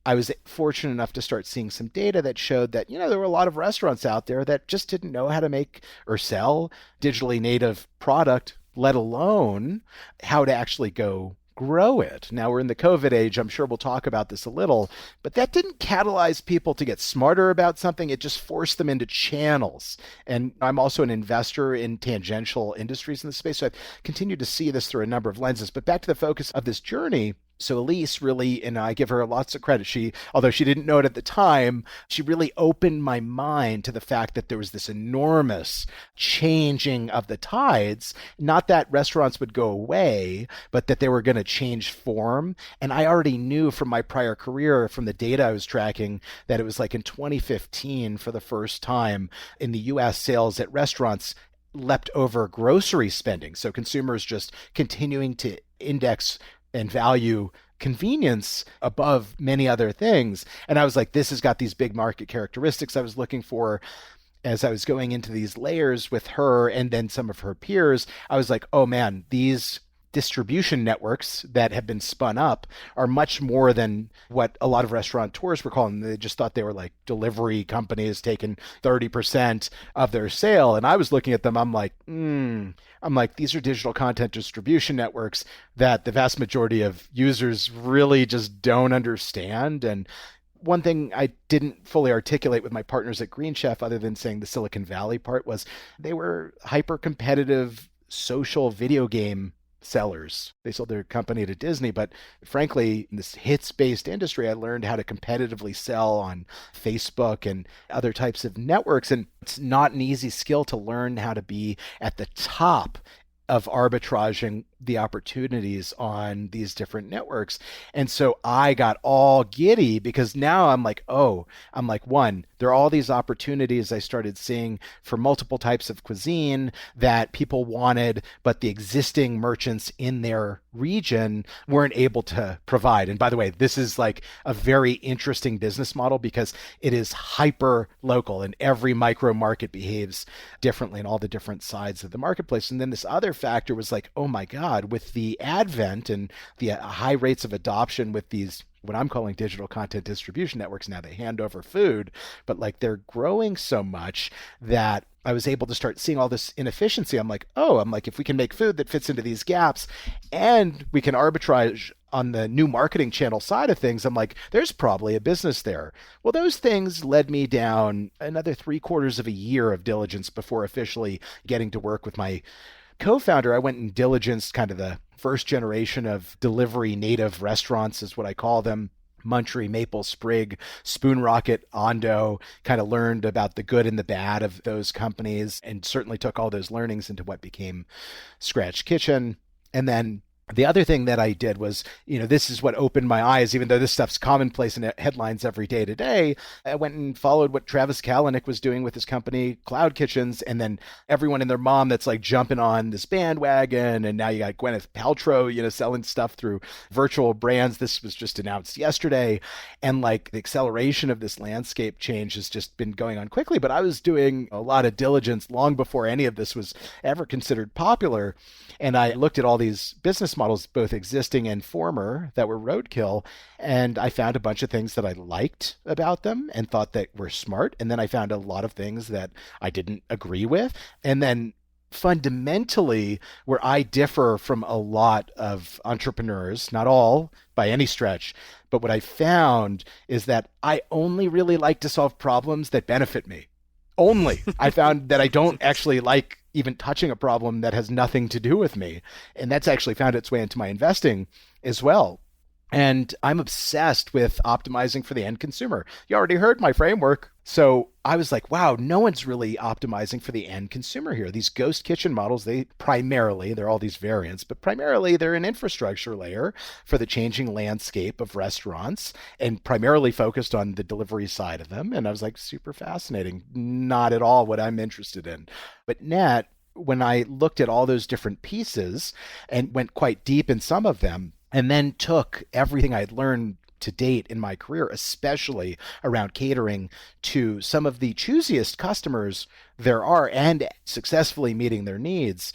I was fortunate enough to start seeing some data that showed that, there were a lot of restaurants out there that just didn't know how to make or sell digitally native product, let alone how to actually go grow it. Now we're in the COVID age. I'm sure we'll talk about this a little, but that didn't catalyze people to get smarter about something. It just forced them into channels. And I'm also an investor in tangential industries in the space. So I've continued to see this through a number of lenses. But back to the focus of this journey. So Elise really, and I give her lots of credit, although she didn't know it at the time, she really opened my mind to the fact that there was this enormous changing of the tides, not that restaurants would go away, but that they were going to change form. And I already knew from my prior career, from the data I was tracking, that it was like in 2015, for the first time in the US, sales at restaurants leapt over grocery spending. So consumers just continuing to index and value convenience above many other things. And I was like, this has got these big market characteristics I was looking for. As I was going into these layers with her and then some of her peers, I was like, oh man, these distribution networks that have been spun up are much more than what a lot of restaurateurs were calling. They just thought they were like delivery companies taking 30% of their sale. And I was looking at them, I'm like, these are digital content distribution networks that the vast majority of users really just don't understand. And one thing I didn't fully articulate with my partners at Green Chef, other than saying the Silicon Valley part, was they were hyper competitive social video game sellers. They sold their company to Disney, but frankly, in this hits-based industry, I learned how to competitively sell on Facebook and other types of networks. And it's not an easy skill to learn how to be at the top of arbitraging the opportunities on these different networks. And so I got all giddy because now I'm like, one, there are all these opportunities I started seeing for multiple types of cuisine that people wanted, but the existing merchants in their region weren't able to provide. And by the way, this is like a very interesting business model because it is hyper local and every micro market behaves differently in all the different sides of the marketplace. And then this other factor was like, oh my God, God, with the advent and the high rates of adoption with these what I'm calling digital content distribution networks now, they hand over food, but like they're growing so much that I was able to start seeing all this inefficiency. I'm like, if we can make food that fits into these gaps and we can arbitrage on the new marketing channel side of things, I'm like, there's probably a business there. Well, those things led me down another 3/4 of a year of diligence before officially getting to work with my co-founder. I went and diligenced kind of the first generation of delivery native restaurants, is what I call them. Munchery, Maple, Sprig, Spoon Rocket, Ondo, kind of learned about the good and the bad of those companies and certainly took all those learnings into what became Scratch Kitchen. And then the other thing that I did was, this is what opened my eyes, even though this stuff's commonplace in headlines every day to day. I went and followed what Travis Kalanick was doing with his company, Cloud Kitchens, and then everyone and their mom that's like jumping on this bandwagon. And now you got Gwyneth Paltrow, selling stuff through virtual brands. This was just announced yesterday. And like the acceleration of this landscape change has just been going on quickly. But I was doing a lot of diligence long before any of this was ever considered popular. And I looked at all these business models, both existing and former, that were roadkill. And I found a bunch of things that I liked about them and thought that were smart. And then I found a lot of things that I didn't agree with. And then fundamentally, where I differ from a lot of entrepreneurs, not all by any stretch, but what I found is that I only really like to solve problems that benefit me. Only. I found that I don't actually like even touching a problem that has nothing to do with me. And that's actually found its way into my investing as well. And I'm obsessed with optimizing for the end consumer. You already heard my framework. So I was like, wow, no one's really optimizing for the end consumer here. These ghost kitchen models, they're all these variants, but primarily they're an infrastructure layer for the changing landscape of restaurants and primarily focused on the delivery side of them. And I was like, super fascinating. Not at all what I'm interested in. But Nat, when I looked at all those different pieces and went quite deep in some of them, and then took everything I'd learned to date in my career, especially around catering, to some of the choosiest customers there are and successfully meeting their needs,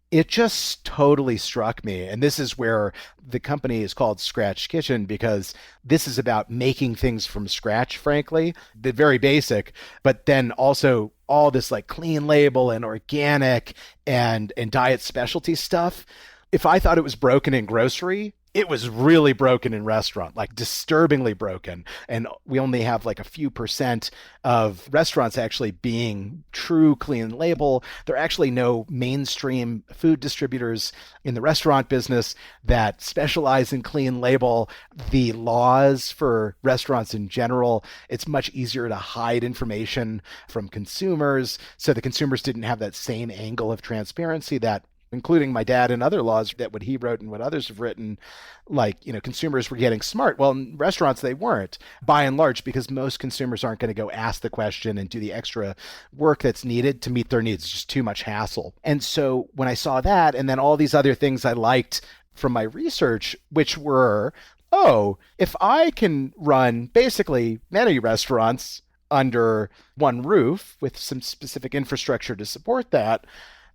it just totally struck me. And this is where the company is called Scratch Kitchen, because this is about making things from scratch, frankly, the very basic, but then also all this like clean label and organic and diet specialty stuff. If I thought it was broken in grocery, it was really broken in restaurant, like disturbingly broken. And we only have like a few percent of restaurants actually being true clean label. There are actually no mainstream food distributors in the restaurant business that specialize in clean label. The laws for restaurants in general, it's much easier to hide information from consumers. So the consumers didn't have that same angle of transparency that, including my dad and other laws, that what he wrote and what others have written, like, consumers were getting smart. Well, in restaurants, they weren't, by and large, because most consumers aren't going to go ask the question and do the extra work that's needed to meet their needs. It's just too much hassle. And so when I saw that, and then all these other things I liked from my research, which were, if I can run basically many restaurants under one roof with some specific infrastructure to support that,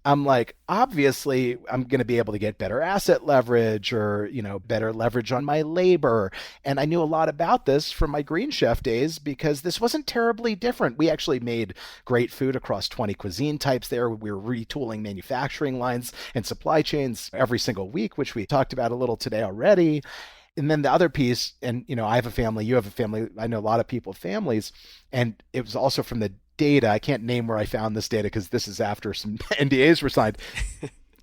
I'm like, obviously, I'm going to be able to get better asset leverage or, better leverage on my labor. And I knew a lot about this from my Green Chef days because this wasn't terribly different. We actually made great food across 20 cuisine types there. We were retooling manufacturing lines and supply chains every single week, which we talked about a little today already. And then the other piece, and, I have a family, you have a family, I know a lot of people with families, and it was also from the data. I can't name where I found this data because this is after some NDAs were signed.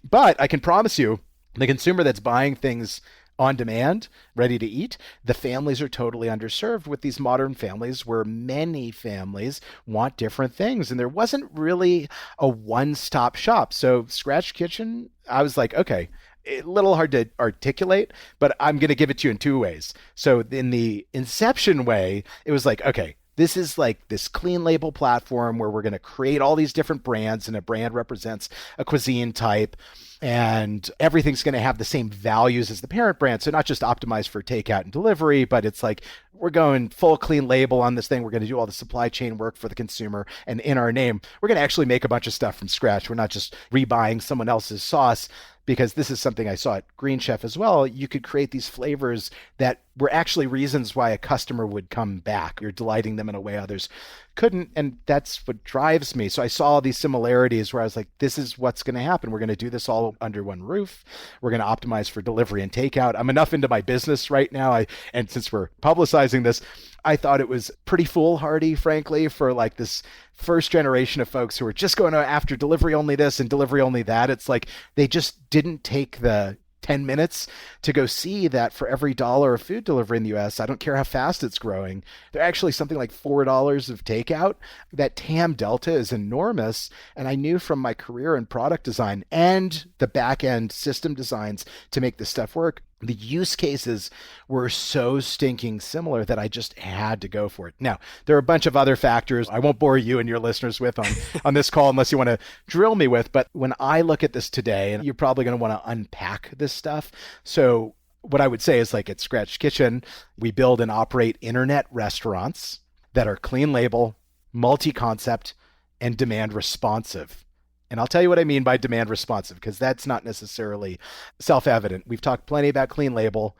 But I can promise you, the consumer that's buying things on demand, ready to eat, the families are totally underserved with these modern families where many families want different things. And there wasn't really a one-stop shop. So Scratch Kitchen, I was like, okay, a little hard to articulate, but I'm going to give it to you in two ways. So in the inception way, it was like, okay, this is like this clean label platform where we're going to create all these different brands, and a brand represents a cuisine type, and everything's going to have the same values as the parent brand. So not just optimized for takeout and delivery, but it's like we're going full clean label on this thing. We're going to do all the supply chain work for the consumer. And in our name, we're going to actually make a bunch of stuff from scratch. We're not just rebuying someone else's sauce. because this is something I saw at Green Chef as well. You could create these flavors that were actually reasons why a customer would come back. You're delighting them in a way others couldn't. And that's what drives me. So I saw these similarities where I was like, this is what's going to happen. We're going to do this all under one roof. We're going to optimize for delivery and takeout. I'm enough into my business right now. And since we're publicizing this, I thought it was pretty foolhardy, frankly, for like this first generation of folks who were just going after delivery only this and delivery only that. It's like they just didn't take the 10 minutes to go see that for every dollar of food delivery in the US, I don't care how fast it's growing, they're actually something like $4 of takeout. That TAM delta is enormous. And I knew from my career in product design and the back end system designs to make this stuff work, the use cases were so stinking similar that I just had to go for it. Now, there are a bunch of other factors I won't bore you and your listeners with on this call unless you want to drill me with. But when I look at this today, and you're probably going to want to unpack this stuff. So what I would say is like at Scratch Kitchen, we build and operate internet restaurants that are clean label, multi-concept, and demand responsive. And I'll tell you what I mean by demand responsive, because that's not necessarily self-evident. We've talked plenty about clean label,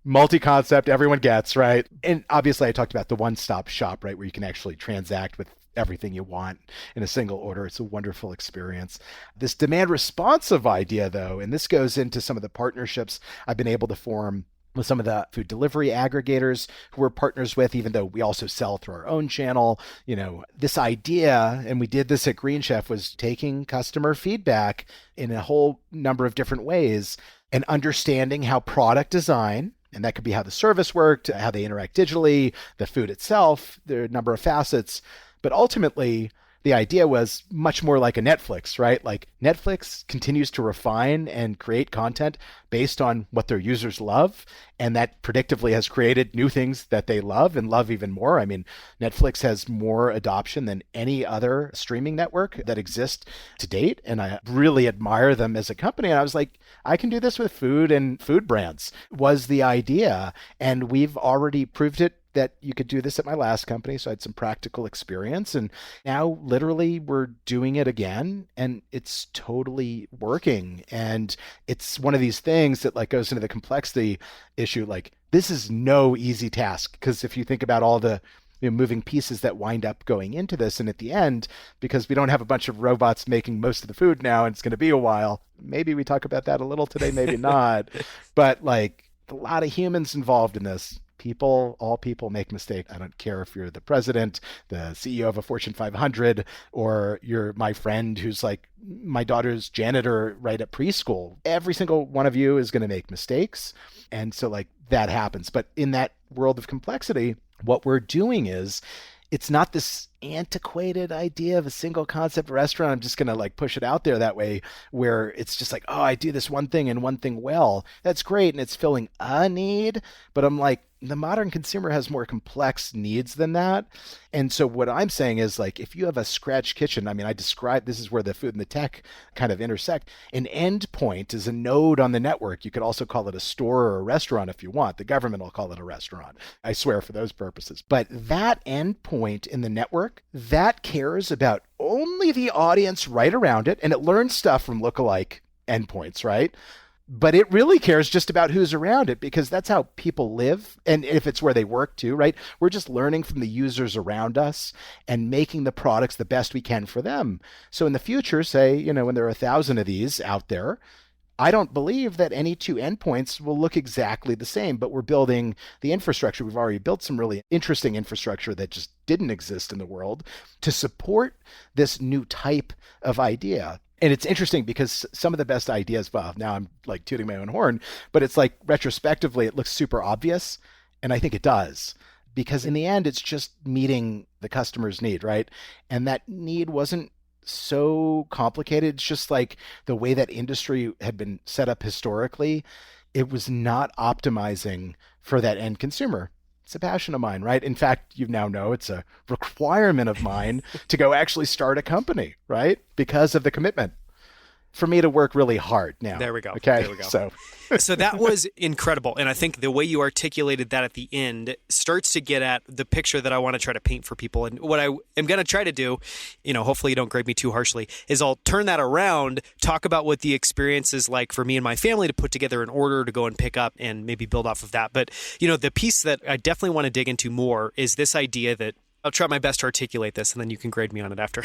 multi-concept, everyone gets, right? And obviously I talked about the one-stop shop, right, where you can actually transact with everything you want in a single order. It's a wonderful experience. This demand responsive idea, though, and this goes into some of the partnerships I've been able to form with some of the food delivery aggregators who we're partners with, even though we also sell through our own channel. You know, this idea, and we did this at Green Chef, was taking customer feedback in a whole number of different ways and understanding how product design, and that could be how the service worked, how they interact digitally, the food itself, there are a number of facets. But ultimately, the idea was much more like a Netflix, right? Like Netflix continues to refine and create content based on what their users love. And that predictively has created new things that they love and love even more. I mean, Netflix has more adoption than any other streaming network that exists to date. And I really admire them as a company. And I was like, I can do this with food and food brands was the idea. And we've already proved it that you could do this at my last company. So I had some practical experience, and now literally we're doing it again, and it's totally working. And it's one of these things that like goes into the complexity issue. Like this is no easy task, because if you think about all the moving pieces that wind up going into this, and at the end, because we don't have a bunch of robots making most of the food now, and it's going to be a while, maybe we talk about that a little today, maybe not, but like a lot of humans involved in this. All people make mistakes. I don't care if you're the president, the CEO of a Fortune 500, or you're my friend who's like my daughter's janitor right at preschool. Every single one of you is going to make mistakes. And so like that happens. But in that world of complexity, what we're doing is it's not this antiquated idea of a single concept restaurant. I'm just going to like push it out there that way, where it's just like, oh, I do this one thing and one thing well. That's great. And it's filling a need. But I'm like, the modern consumer has more complex needs than that. And so what I'm saying is like, if you have a Scratch Kitchen, I mean, I described, this is where the food and the tech kind of intersect. An endpoint is a node on the network. You could also call it a store or a restaurant if you want. The government will call it a restaurant, I swear, for those purposes. But that endpoint in the network, that cares about only the audience right around it. And it learns stuff from lookalike endpoints, right? But it really cares just about who's around it, because that's how people live. And if it's where they work too, right? We're just learning from the users around us and making the products the best we can for them. So in the future, say, when there are 1,000 of these out there, I don't believe that any two endpoints will look exactly the same, but we're building the infrastructure. We've already built some really interesting infrastructure that just didn't exist in the world to support this new type of idea. And it's interesting because some of the best ideas, well, now I'm like tooting my own horn, but it's like retrospectively, it looks super obvious. And I think it does, because in the end, it's just meeting the customer's need, right? And that need wasn't so complicated. It's just like the way that industry had been set up historically. It was not optimizing for that end consumer. It's a passion of mine, right? In fact, you now know it's a requirement of mine to go actually start a company, right? Because of the commitment. for me to work really hard now. There we go. Okay. There we go. So that was incredible. And I think the way you articulated that at the end starts to get at the picture that I want to try to paint for people. And what I am going to try to do, hopefully you don't grade me too harshly, is I'll turn that around, talk about what the experience is like for me and my family to put together an order to go and pick up and maybe build off of that. But, the piece that I definitely want to dig into more is this idea that I'll try my best to articulate this, and then you can grade me on it after.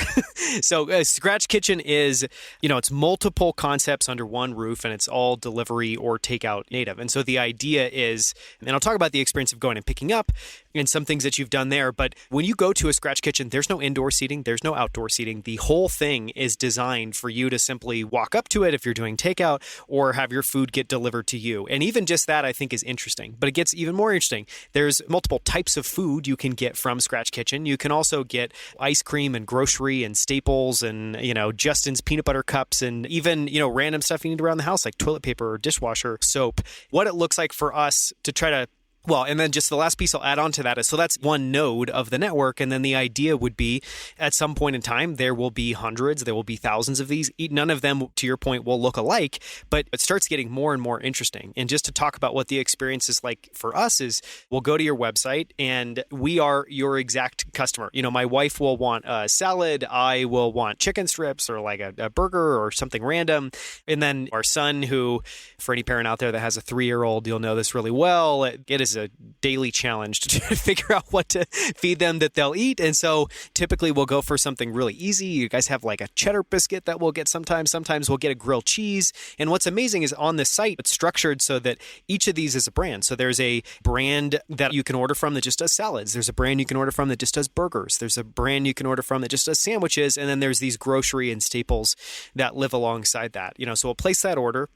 So Scratch Kitchen is, it's multiple concepts under one roof, and it's all delivery or takeout native. And so the idea is, and I'll talk about the experience of going and picking up and some things that you've done there. But when you go to a Scratch Kitchen, there's no indoor seating. There's no outdoor seating. The whole thing is designed for you to simply walk up to it if you're doing takeout or have your food get delivered to you. And even just that, I think, is interesting. But it gets even more interesting. There's multiple types of food you can get from Scratch Kitchen. You can also get ice cream and grocery and staples and, Justin's peanut butter cups and even, random stuff you need around the house like toilet paper or dishwasher soap. What it looks like for us to try to and then just the last piece I'll add on to that is, so that's one node of the network. And then the idea would be at some point in time, there will be hundreds, there will be thousands of these. None of them, to your point, will look alike, but it starts getting more and more interesting. And just to talk about what the experience is like for us is we'll go to your website and we are your exact customer. My wife will want a salad. I will want chicken strips or like a burger or something random. And then our son, who, for any parent out there that has a 3-year-old, you'll know this really well. It is a daily challenge to figure out what to feed them that they'll eat. And so typically we'll go for something really easy. You guys have like a cheddar biscuit that we'll get sometimes. Sometimes we'll get a grilled cheese. And what's amazing is on this site, it's structured so that each of these is a brand. So there's a brand that you can order from that just does salads. There's a brand you can order from that just does burgers. There's a brand you can order from that just does sandwiches. And then there's these grocery and staples that live alongside that. So we'll place that order.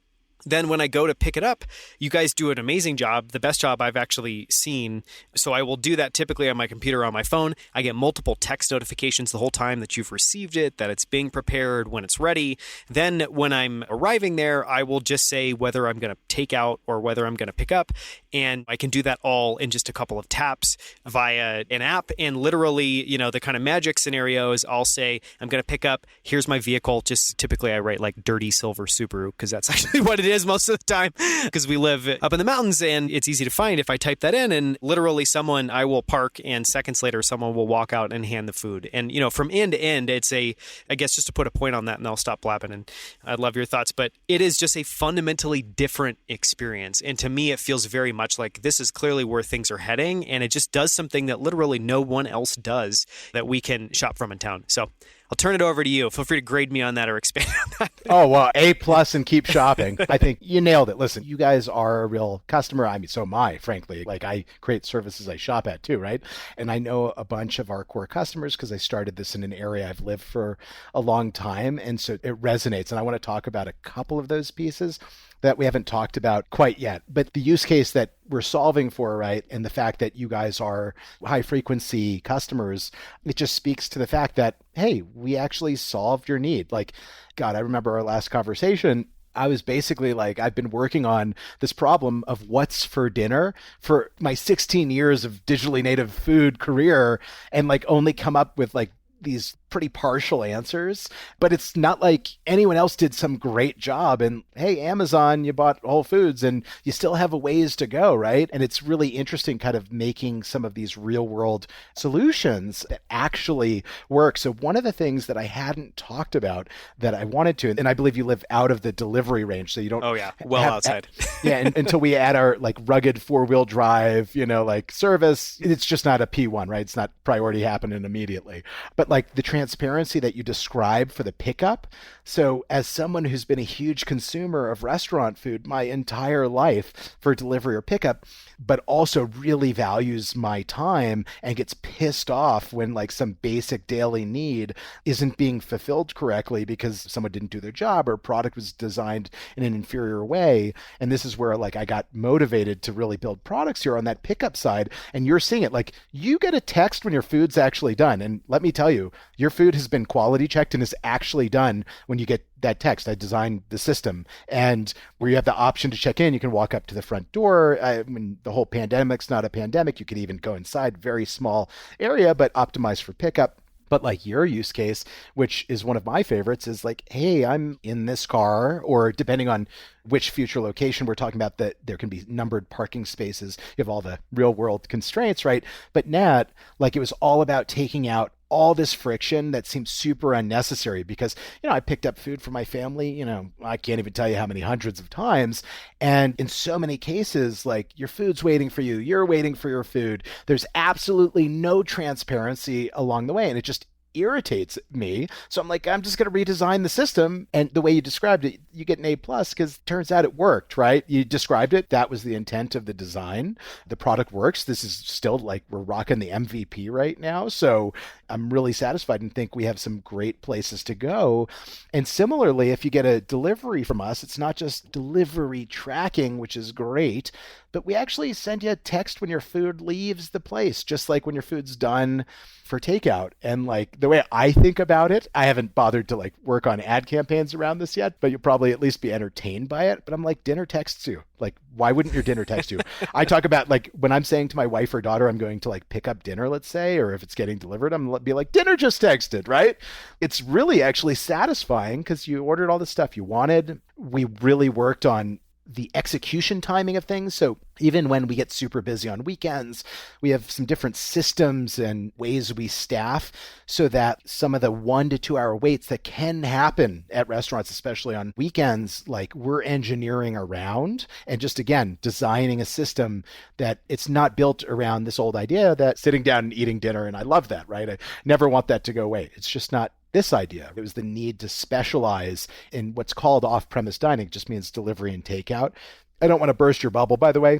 Then when I go to pick it up, you guys do an amazing job, the best job I've actually seen. So I will do that typically on my computer or on my phone. I get multiple text notifications the whole time that you've received it, that it's being prepared, when it's ready. Then when I'm arriving there, I will just say whether I'm going to take out or whether I'm going to pick up. And I can do that all in just a couple of taps via an app. And literally, the kind of magic scenario is I'll say, I'm going to pick up, here's my vehicle. Just typically I write like dirty silver Subaru because that's actually what it is most of the time because we live up in the mountains and it's easy to find if I type that in, and literally I will park and seconds later someone will walk out and hand the food. And from end to end, it's I guess just to put a point on that and I'll stop blabbing and I'd love your thoughts, but it is just a fundamentally different experience. And to me, it feels very much like this is clearly where things are heading, and it just does something that literally no one else does that we can shop from in town. So I'll turn it over to you. Feel free to grade me on that or expand on that. Oh, well, A+ and keep shopping. I think you nailed it. Listen, you guys are a real customer. I mean, so am I, frankly. Like, I create services I shop at too, right? And I know a bunch of our core customers because I started this in an area I've lived for a long time. And so it resonates. And I want to talk about a couple of those pieces that we haven't talked about quite yet. But the use case that we're solving for, right, and the fact that you guys are high frequency customers, it just speaks to the fact that, hey, we actually solved your need. Like, God, I remember our last conversation. I was basically like, I've been working on this problem of what's for dinner for my 16 years of digitally native food career, and like only come up with like these pretty partial answers, but it's not like anyone else did some great job. And hey, Amazon, you bought Whole Foods and you still have a ways to go, right? And it's really interesting kind of making some of these real world solutions that actually work. So one of the things that I hadn't talked about that I wanted to, and I believe you live out of the delivery range, so you don't. Oh yeah, well outside. Until we add our like rugged 4-wheel drive, like service, it's just not a P1, right? It's not priority happening immediately. But like the transparency that you describe for the pickup. So as someone who's been a huge consumer of restaurant food my entire life for delivery or pickup, but also really values my time and gets pissed off when like some basic daily need isn't being fulfilled correctly because someone didn't do their job or a product was designed in an inferior way. And this is where like I got motivated to really build products here on that pickup side. And you're seeing it like you get a text when your food's actually done. And let me tell you, your food has been quality checked and is actually done when you get that text. I designed the system, and where you have the option to check in, you can walk up to the front door. I mean, the whole pandemic's not a pandemic. You could even go inside, very small area, but optimized for pickup. But like your use case, which is one of my favorites, is like, hey, I'm in this car, or depending on which future location we're talking about, that there can be numbered parking spaces. You have all the real world constraints, right? But Nat, like it was all about taking out all this friction that seems super unnecessary because, I picked up food for my family, I can't even tell you how many hundreds of times. And in so many cases, like your food's waiting for you, you're waiting for your food. There's absolutely no transparency along the way. And it just irritates me. So I'm like, I'm just going to redesign the system. And the way you described it, you get an A plus because it turns out it worked, right? You described it. That was the intent of the design. The product works. This is still like we're rocking the MVP right now. So I'm really satisfied and think we have some great places to go. And similarly, if you get a delivery from us, it's not just delivery tracking, which is great, but we actually send you a text when your food leaves the place, just like when your food's done for takeout. And like the way I think about it, I haven't bothered to like work on ad campaigns around this yet, but you'll probably at least be entertained by it. But I'm like, dinner texts you. Like, why wouldn't your dinner text you? I talk about like when I'm saying to my wife or daughter, I'm going to like pick up dinner, let's say, or if it's getting delivered, I'm be like, dinner just texted, right? It's really actually satisfying because you ordered all the stuff you wanted. We really worked on the execution timing of things. So even when we get super busy on weekends, we have some different systems and ways we staff so that some of the 1 to 2 hour waits that can happen at restaurants, especially on weekends, like we're engineering around and just, again, designing a system that it's not built around this old idea that sitting down and eating dinner. And I love that, right? I never want that to go away. It's just not this idea. It was the need to specialize in what's called off-premise dining. It just means delivery and takeout. I don't want to burst your bubble, by the way.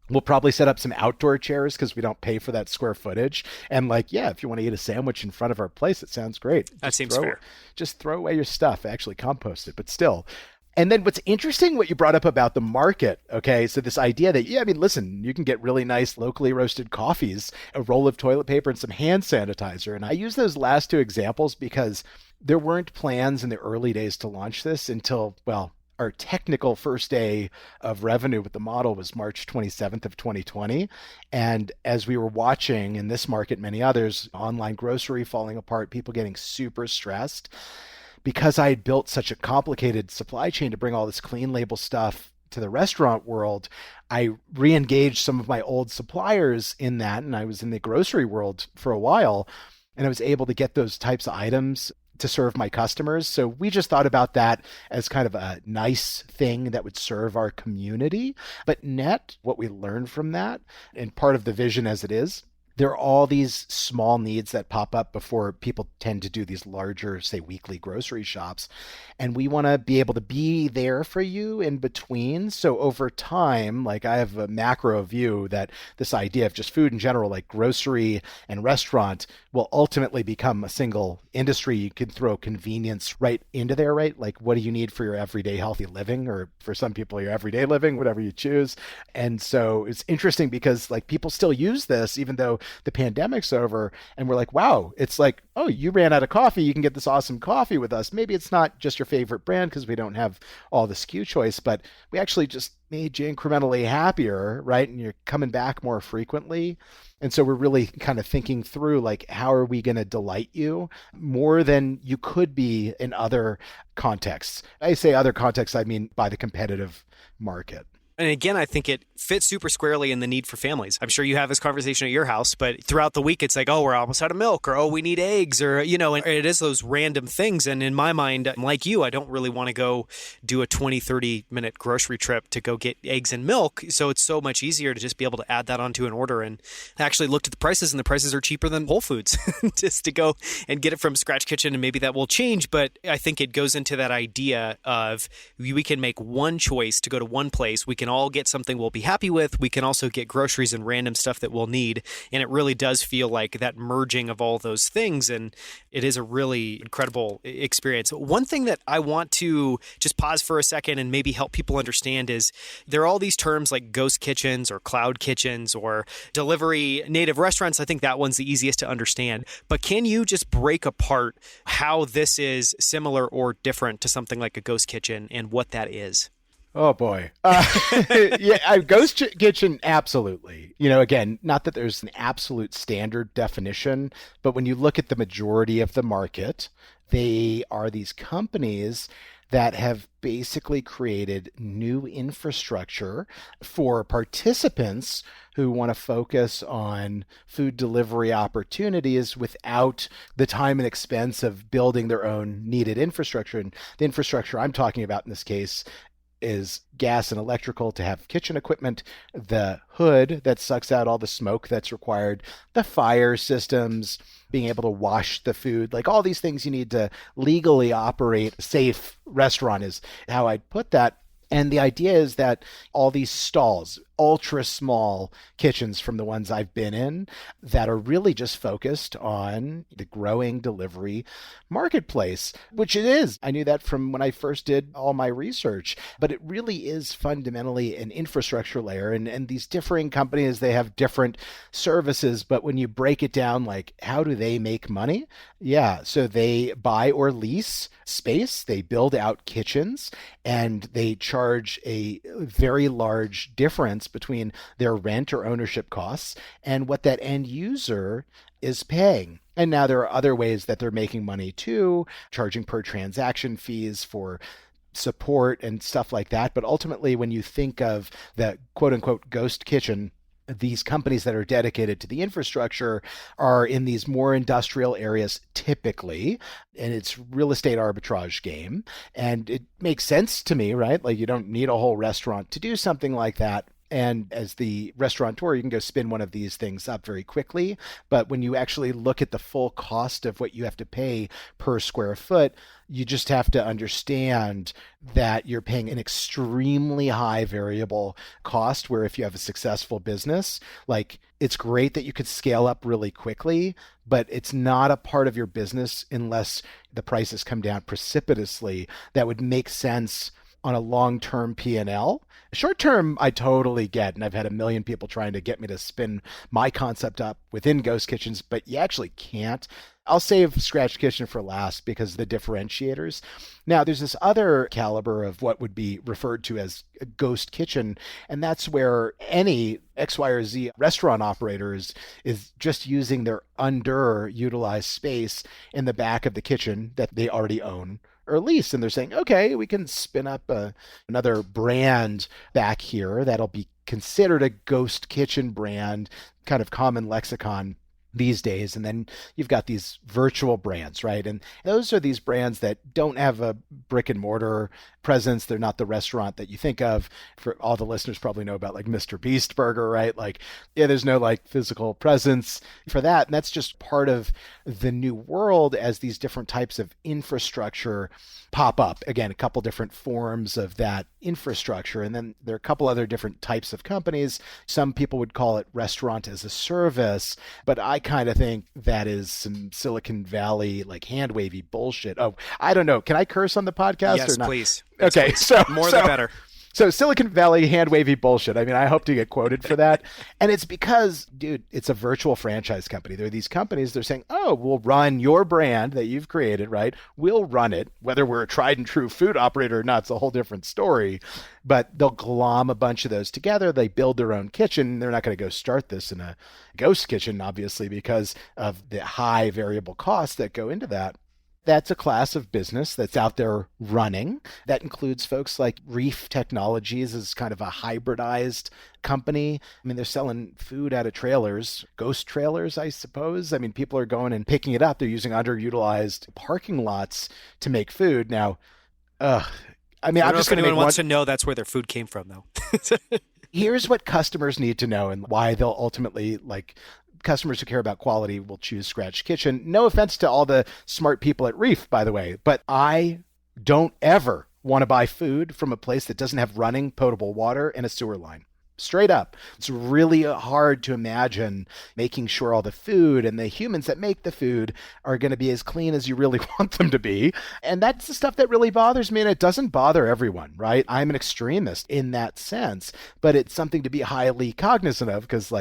We'll probably set up some outdoor chairs because we don't pay for that square footage. And like, yeah, if you want to eat a sandwich in front of our place, it sounds great. That seems fair. Just throw away your stuff, actually compost it, but still. And then what's interesting, what you brought up about the market, okay? So this idea that, listen, you can get really nice locally roasted coffees, a roll of toilet paper, and some hand sanitizer. And I use those last two examples because there weren't plans in the early days to launch this until, well, our technical first day of revenue with the model was March 27th of 2020. And as we were watching in this market, many others, online grocery falling apart, people getting super stressed, because I had built such a complicated supply chain to bring all this clean label stuff to the restaurant world, I re-engaged some of my old suppliers in that. And I was in the grocery world for a while, and I was able to get those types of items to serve my customers. So we just thought about that as kind of a nice thing that would serve our community. But net, what we learned from that, and part of the vision as it is, there are all these small needs that pop up before people tend to do these larger, say, weekly grocery shops. And we want to be able to be there for you in between. So over time, like I have a macro view that this idea of just food in general, like grocery and restaurant, will ultimately become a single industry. You can throw convenience right into there, right? Like, what do you need for your everyday healthy living? Or for some people, your everyday living, whatever you choose. And so it's interesting because like people still use this, even though the pandemic's over, and we're like, wow, it's like, oh, you ran out of coffee, you can get this awesome coffee with us. Maybe it's not just your favorite brand because we don't have all the SKU choice, but we actually just made you incrementally happier, right? And you're coming back more frequently. And so we're really kind of thinking through, like, how are we going to delight you more than you could be in other contexts? I say other contexts, I mean by the competitive market. And again, I think it fits super squarely in the need for families. I'm sure you have this conversation at your house, but throughout the week, it's like, oh, we're almost out of milk, or, oh, we need eggs, or, and it is those random things. And in my mind, like you, I don't really want to go do a 20, 30-minute grocery trip to go get eggs and milk. So it's so much easier to just be able to add that onto an order. And I actually looked at the prices, and the prices are cheaper than Whole Foods just to go and get it from Scratch Kitchen. And maybe that will change, but I think it goes into that idea of we can make one choice to go to one place. We can all get something we'll be happy with. We can also get groceries and random stuff that we'll need. And it really does feel like that merging of all those things. And it is a really incredible experience. One thing that I want to just pause for a second and maybe help people understand is there are all these terms like ghost kitchens or cloud kitchens or delivery native restaurants. I think that one's the easiest to understand. But can you just break apart how this is similar or different to something like a ghost kitchen and what that is? Oh boy. Yeah, ghost kitchen, absolutely. Again, not that there's an absolute standard definition, but when you look at the majority of the market, they are these companies that have basically created new infrastructure for participants who want to focus on food delivery opportunities without the time and expense of building their own needed infrastructure. And the infrastructure I'm talking about in this case is gas and electrical to have kitchen equipment, the hood that sucks out all the smoke that's required, the fire systems, being able to wash the food, like all these things you need to legally operate a safe restaurant is how I'd put that. And the idea is that all these stalls, ultra small kitchens from the ones I've been in that are really just focused on the growing delivery marketplace, which it is. I knew that from when I first did all my research, but it really is fundamentally an infrastructure layer. And these differing companies, they have different services, but when you break it down, like how do they make money? Yeah, so they buy or lease space, they build out kitchens, and they charge a very large difference between their rent or ownership costs and what that end user is paying. And now there are other ways that they're making money too, charging per transaction fees for support and stuff like that. But ultimately, when you think of the quote unquote ghost kitchen, these companies that are dedicated to the infrastructure are in these more industrial areas typically, and it's real estate arbitrage game. And it makes sense to me, right? Like you don't need a whole restaurant to do something like that. And as the restaurateur, you can go spin one of these things up very quickly. But when you actually look at the full cost of what you have to pay per square foot, you just have to understand that you're paying an extremely high variable cost, where if you have a successful business, like it's great that you could scale up really quickly, but it's not a part of your business unless the prices come down precipitously. That would make sense on a long-term P&L. Short-term, I totally get, and I've had a million people trying to get me to spin my concept up within ghost kitchens, but you actually can't. I'll save Scratch Kitchen for last because of the differentiators. Now, there's this other caliber of what would be referred to as a ghost kitchen, and that's where any X, Y, or Z restaurant operators is just using their underutilized space in the back of the kitchen that they already own or lease. And they're saying, okay, we can spin up another brand back here that'll be considered a ghost kitchen brand, kind of common lexicon these days. And then you've got these virtual brands, right? And those are these brands that don't have a brick and mortar presence. They're not the restaurant that you think of. For all the listeners probably know about like Mr. Beast Burger, right? Like, yeah, there's no like physical presence for that. And that's just part of the new world as these different types of infrastructure pop up. Again, a couple different forms of that infrastructure. And then there are a couple other different types of companies. Some people would call it restaurant as a service, but I kind of think that is some Silicon Valley like hand wavy bullshit. Oh, I don't know. Can I curse on the podcast yes, or not? Please. Okay, yes, please. More the better. So Silicon Valley hand wavy bullshit. I mean, I hope to get quoted for that. And it's because, dude, it's a virtual franchise company. There are these companies, they're saying, oh, we'll run your brand that you've created, right? We'll run it. Whether we're a tried and true food operator or not, it's a whole different story. But they'll glom a bunch of those together. They build their own kitchen. They're not going to go start this in a ghost kitchen, obviously, because of the high variable costs that go into that. That's a class of business that's out there running. That includes folks like Reef Technologies as kind of a hybridized company. I mean, they're selling food out of trailers, ghost trailers, I suppose. I mean, people are going and picking it up. They're using underutilized parking lots to make food. Now, I'm just going to anyone wants to know that's where their food came from, though. Here's what customers need to know and why they'll ultimately customers who care about quality will choose Scratch Kitchen. No offense to all the smart people at Reef, by the way, but I don't ever want to buy food from a place that doesn't have running potable water and a sewer line. Straight up. It's really hard to imagine making sure all the food and the humans that make the food are going to be as clean as you really want them to be. And that's the stuff that really bothers me. And it doesn't bother everyone, right? I'm an extremist in that sense, but it's something to be highly cognizant of because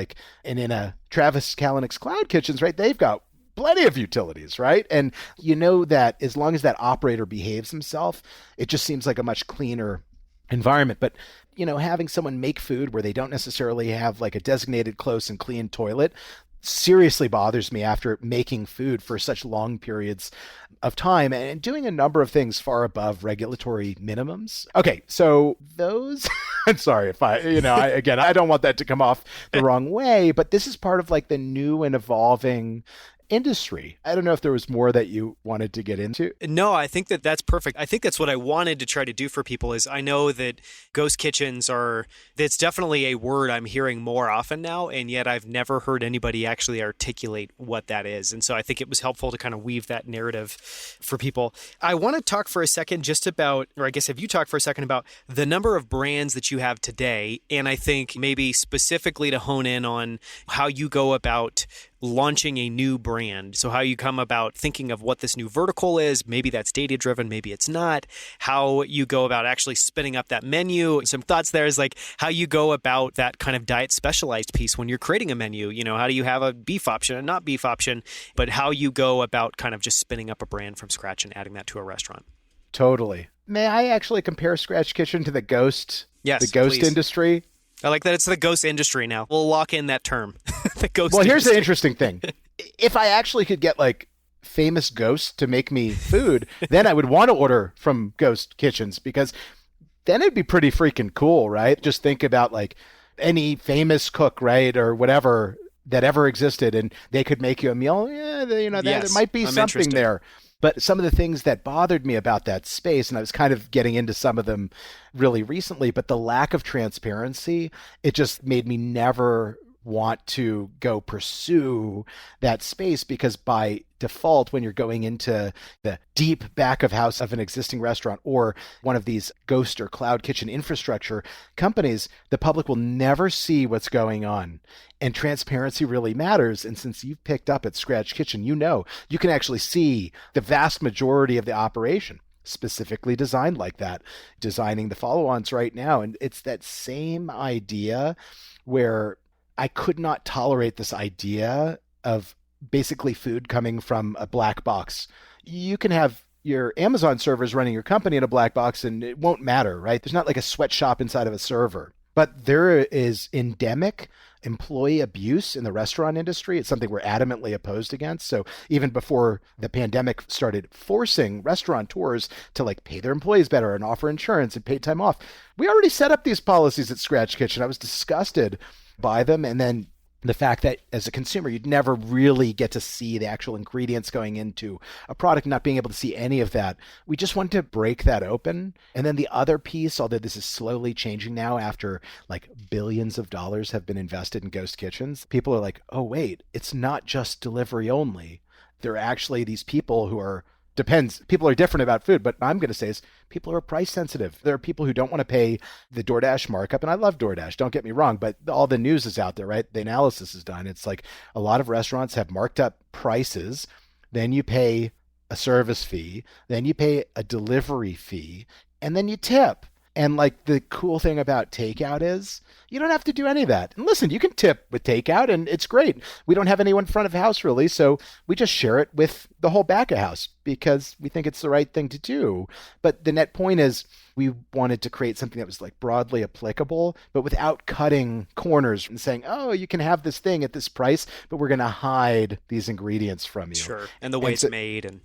in a Travis Kalanick's Cloud Kitchens, right? They've got plenty of utilities, right? And you know that as long as that operator behaves himself, it just seems like a much cleaner environment. But, having someone make food where they don't necessarily have like a designated, close and clean toilet seriously bothers me after making food for such long periods of time and doing a number of things far above regulatory minimums. Okay, so those, I'm sorry if I don't want that to come off the wrong way, but this is part of like the new and evolving industry. I don't know if there was more that you wanted to get into. No, I think that that's perfect. I think that's what I wanted to try to do for people is I know that ghost kitchens that's definitely a word I'm hearing more often now, and yet I've never heard anybody actually articulate what that is. And so I think it was helpful to kind of weave that narrative for people. I want to talk for a second just about, or I guess have you talk for a second about the number of brands that you have today, and I think maybe specifically to hone in on how you go about launching a new brand. So how you come about thinking of what this new vertical is, maybe that's data driven, maybe it's not, how you go about actually spinning up that menu. Some thoughts there is like how you go about that kind of diet specialized piece when you're creating a menu. How do you have a beef option and not beef option, but how you go about kind of just spinning up a brand from scratch and adding that to a restaurant. Totally. May I actually compare Scratch Kitchen to the ghost please. Industry? I like that it's the ghost industry now. We'll lock in that term. The ghost Well, here's industry. the interesting thing. If I actually could get like famous ghosts to make me food, then I would want to order from ghost kitchens because then it'd be pretty freaking cool, right? Just think about like any famous cook, right? Or whatever that ever existed and they could make you a meal. Yeah, there might be something there. But some of the things that bothered me about that space, and I was kind of getting into some of them really recently, but the lack of transparency, it just made me never want to go pursue that space because by default, when you're going into the deep back of house of an existing restaurant or one of these ghost or cloud kitchen infrastructure companies, the public will never see what's going on. And transparency really matters. And since you've picked up at Scratch Kitchen, you can actually see the vast majority of the operation specifically designed like that, designing the follow-ons right now. And it's that same idea where I could not tolerate this idea of basically food coming from a black box. You can have your Amazon servers running your company in a black box and it won't matter, right? There's not like a sweatshop inside of a server. But there is endemic employee abuse in the restaurant industry. It's something we're adamantly opposed against. So even before the pandemic started forcing restaurateurs to like pay their employees better and offer insurance and paid time off, we already set up these policies at Scratch Kitchen. I was disgusted by them. And then the fact that as a consumer, you'd never really get to see the actual ingredients going into a product, not being able to see any of that. We just want to break that open. And then the other piece, although this is slowly changing now after like billions of dollars have been invested in ghost kitchens, people are like, oh, wait, it's not just delivery only. There are actually these people who are people are different about food, but I'm going to say is people are price sensitive. There are people who don't want to pay the DoorDash markup, and I love DoorDash, don't get me wrong, but all the news is out there, right? The analysis is done. It's like a lot of restaurants have marked up prices, then you pay a service fee, then you pay a delivery fee, and then you tip. And like the cool thing about takeout is you don't have to do any of that. And listen, you can tip with takeout and it's great. We don't have anyone front of house really, so we just share it with the whole back of house because we think it's the right thing to do. But the net point is we wanted to create something that was like broadly applicable, but without cutting corners and saying, oh, you can have this thing at this price, but we're going to hide these ingredients from you. Sure. And the way it's made and